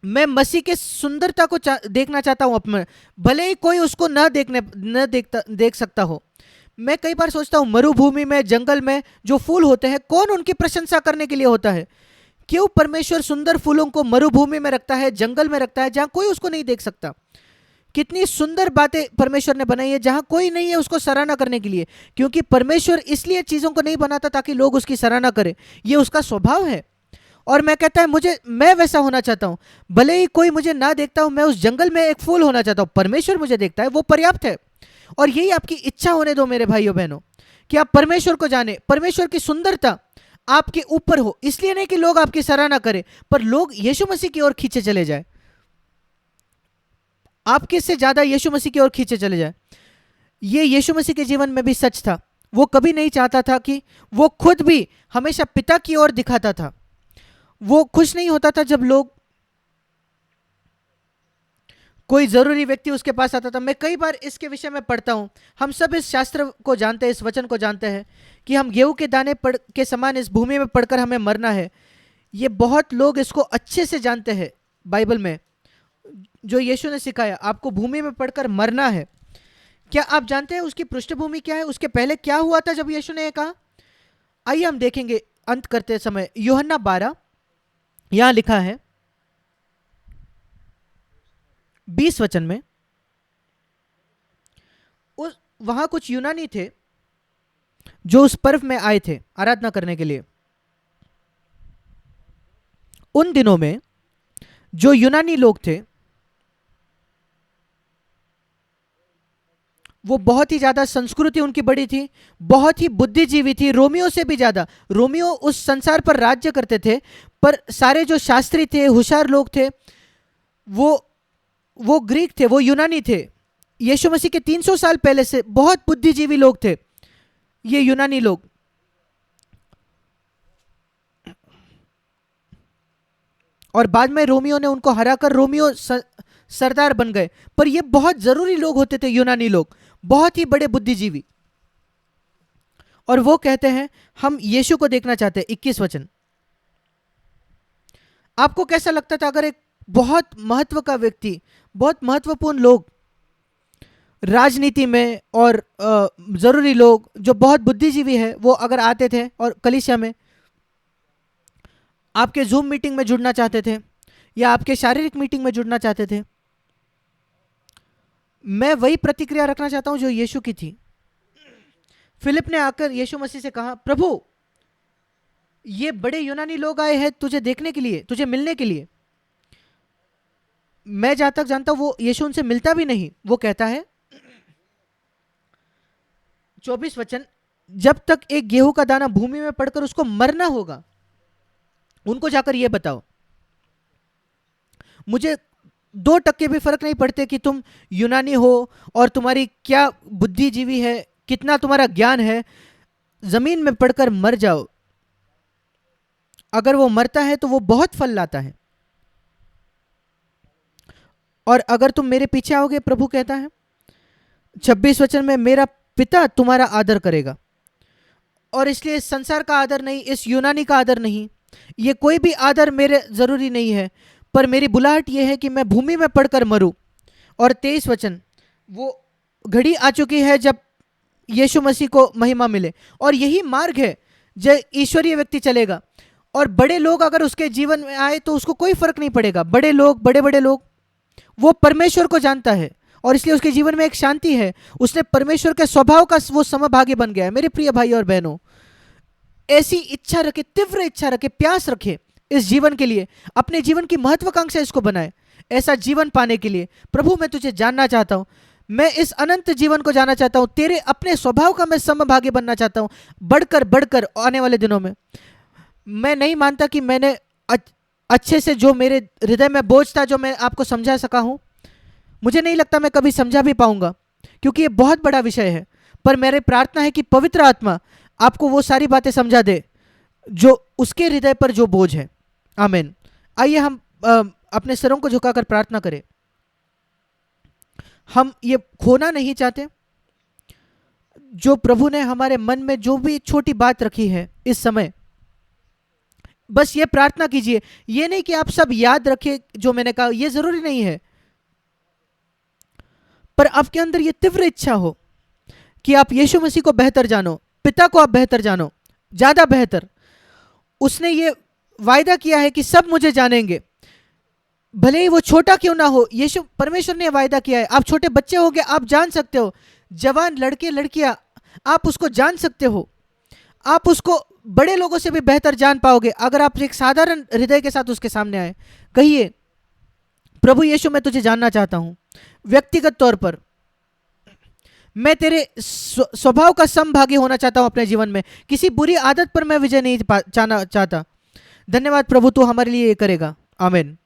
मैं मसीह के सुंदरता को देखना चाहता हूं अपने, भले ही कोई उसको देख सकता हो। मैं कई बार सोचता हूं, मरुभूमि में, जंगल में जो फूल होते हैं, कौन उनकी प्रशंसा करने के लिए होता है? क्यों परमेश्वर सुंदर फूलों को मरुभूमि में रखता है, जंगल में रखता है, जहां कोई उसको नहीं देख सकता? कितनी सुंदर बातें परमेश्वर ने बनाई है जहां कोई नहीं है उसको सराहना करने के लिए, क्योंकि परमेश्वर इसलिए चीजों को नहीं बनाता ताकि लोग उसकी सराहना करें, ये उसका स्वभाव है। और मैं कहता है मैं वैसा होना चाहता हूं, भले ही कोई मुझे ना देखता हूं, मैं उस जंगल में एक फूल होना चाहता हूं, परमेश्वर मुझे देखता है, वो पर्याप्त है। और यही आपकी इच्छा होने दो मेरे भाइयों बहनों, कि आप परमेश्वर को जाने, परमेश्वर की सुंदरता आपके ऊपर हो, इसलिए नहीं कि लोग आपकी सराहना करें, पर लोग यीशु मसीह की ओर खींचे चले जाए, आपके से ज्यादा यीशु मसीह की ओर खींचे चले जाए। ये यीशु मसीह के जीवन में भी सच था। वो कभी नहीं चाहता था कि, वो खुद भी हमेशा पिता की ओर दिखाता था। वो खुश नहीं होता था जब लोग, कोई जरूरी व्यक्ति उसके पास आता था। मैं कई बार इसके विषय में पढ़ता हूं, हम सब इस शास्त्र को जानते हैं, इस वचन को जानते हैं कि हम गेहूं के दाने पड़ के समान इस भूमि में पड़कर हमें मरना है। ये बहुत लोग इसको अच्छे से जानते हैं, बाइबल में जो यीशु ने सिखाया, आपको भूमि में पड़कर मरना है। क्या आप जानते हैं उसकी पृष्ठभूमि क्या है, उसके पहले क्या हुआ था जब यीशु ने ये कहा? आइए हम देखेंगे अंत करते समय। यूहन्ना 12, यहां लिखा है 20 वचन में, वहां कुछ यूनानी थे जो उस पर्व में आए थे आराधना करने के लिए। उन दिनों में जो यूनानी लोग थे वो बहुत ही ज्यादा, संस्कृति उनकी बड़ी थी, बहुत ही बुद्धिजीवी थी, रोमियो से भी ज्यादा। रोमियो उस संसार पर राज्य करते थे, पर सारे जो शास्त्री थे, होशियार लोग थे, वो ग्रीक थे, वो यूनानी थे। यीशु मसीह के 300 साल पहले से बहुत बुद्धिजीवी लोग थे ये यूनानी लोग। और बाद में रोमियो ने उनको हराकर रोमियो सरदार बन गए। पर ये बहुत जरूरी लोग होते थे यूनानी लोग, बहुत ही बड़े बुद्धिजीवी। और वो कहते हैं हम यीशु को देखना चाहते हैं। 21 वचन, आपको कैसा लगता था अगर एक बहुत महत्व का व्यक्ति, बहुत महत्वपूर्ण लोग राजनीति में और जरूरी लोग जो बहुत बुद्धिजीवी है वो अगर आते थे और कलीसिया में आपके जूम मीटिंग में जुड़ना चाहते थे या आपके शारीरिक मीटिंग में जुड़ना चाहते थे? मैं वही प्रतिक्रिया रखना चाहता हूं जो यीशु की थी। फिलिप ने आकर यीशु मसीह से कहा, प्रभु ये बड़े यूनानी लोग आए हैं तुझे देखने के लिए, तुझे मिलने के लिए। मैं जहां तक जानता हूं वो यीशु उनसे मिलता भी नहीं। वो कहता है 24 वचन, जब तक एक गेहूं का दाना भूमि में पड़कर उसको मरना होगा, उनको जाकर ये बताओ। मुझे 2% भी फर्क नहीं पड़ते कि तुम यूनानी हो और तुम्हारी क्या बुद्धिजीवी है, कितना तुम्हारा ज्ञान है, जमीन में पड़कर मर जाओ। अगर वो मरता है तो वो बहुत फल लाता है। और अगर तुम मेरे पीछे आओगे, प्रभु कहता है 26 वचन में, मेरा पिता तुम्हारा आदर करेगा। और इसलिए इस संसार का आदर नहीं, इस यूनानी का आदर नहीं, ये कोई भी आदर मेरे जरूरी नहीं है, पर मेरी बुलाहट ये है कि मैं भूमि में पड़कर मरूं। और 23 वचन, वो घड़ी आ चुकी है जब यीशु मसीह को महिमा मिले, और यही मार्ग है जब ईश्वरीय व्यक्ति चलेगा। और बड़े लोग अगर उसके जीवन में आए तो उसको कोई फर्क नहीं पड़ेगा। बड़े लोग, बड़े बड़े लोग, वो परमेश्वर को जानता है और इसलिए उसके जीवन में एक शांति है। उसने परमेश्वर के स्वभाव का वो समभागी बन गया है। मेरे प्रिय भाई और बहनों, ऐसी इच्छा रखे, तीव्र इच्छा रखे, प्यास रखे इस जीवन के लिए, अपने जीवन की महत्वाकांक्षा इसको बनाए ऐसा जीवन पाने के लिए। प्रभु मैं तुझे जानना चाहता हूं, मैं इस अनंत जीवन को जानना चाहता हूं, तेरे अपने स्वभाव का मैं समभागी बनना चाहता हूं, बढ़कर बढ़कर आने वाले दिनों में। मैं नहीं मानता कि मैंने अच्छे से जो मेरे हृदय में बोझ था जो मैं आपको समझा सका हूं। मुझे नहीं लगता मैं कभी समझा भी पाऊंगा क्योंकि ये बहुत बड़ा विषय है। पर मेरी प्रार्थना है कि पवित्र आत्मा आपको वो सारी बातें समझा दे जो उसके हृदय पर जो बोझ है। आमीन। आइए हम अपने सिरों को झुकाकर प्रार्थना करें। हम ये खोना नहीं चाहते जो प्रभु ने हमारे मन में जो भी छोटी बात रखी है इस समय। बस ये प्रार्थना कीजिए, ये नहीं कि आप सब याद रखें जो मैंने कहा, ये जरूरी नहीं है, पर आपके अंदर ये तीव्र इच्छा हो कि आप यीशु मसीह को बेहतर जानो, पिता को आप बेहतर जानो, ज्यादा बेहतर। उसने ये वायदा किया है कि सब मुझे जानेंगे, भले ही वो छोटा क्यों ना हो। यीशु परमेश्वर ने वायदा किया है। आप छोटे बच्चे होगे, आप जान सकते हो। जवान लड़के लड़कियां, आप उसको जान सकते हो। आप उसको बड़े लोगों से भी बेहतर जान पाओगे अगर आप एक साधारण हृदय के साथ उसके सामने आए। कहिए, प्रभु यीशु मैं तुझे जानना चाहता हूं व्यक्तिगत तौर पर। मैं तेरे स्वभाव का समभागी होना चाहता हूं अपने जीवन में। किसी बुरी आदत पर मैं विजय नहीं चाहता। धन्यवाद प्रभु, तू हमारे लिए ये करेगा। आमीन।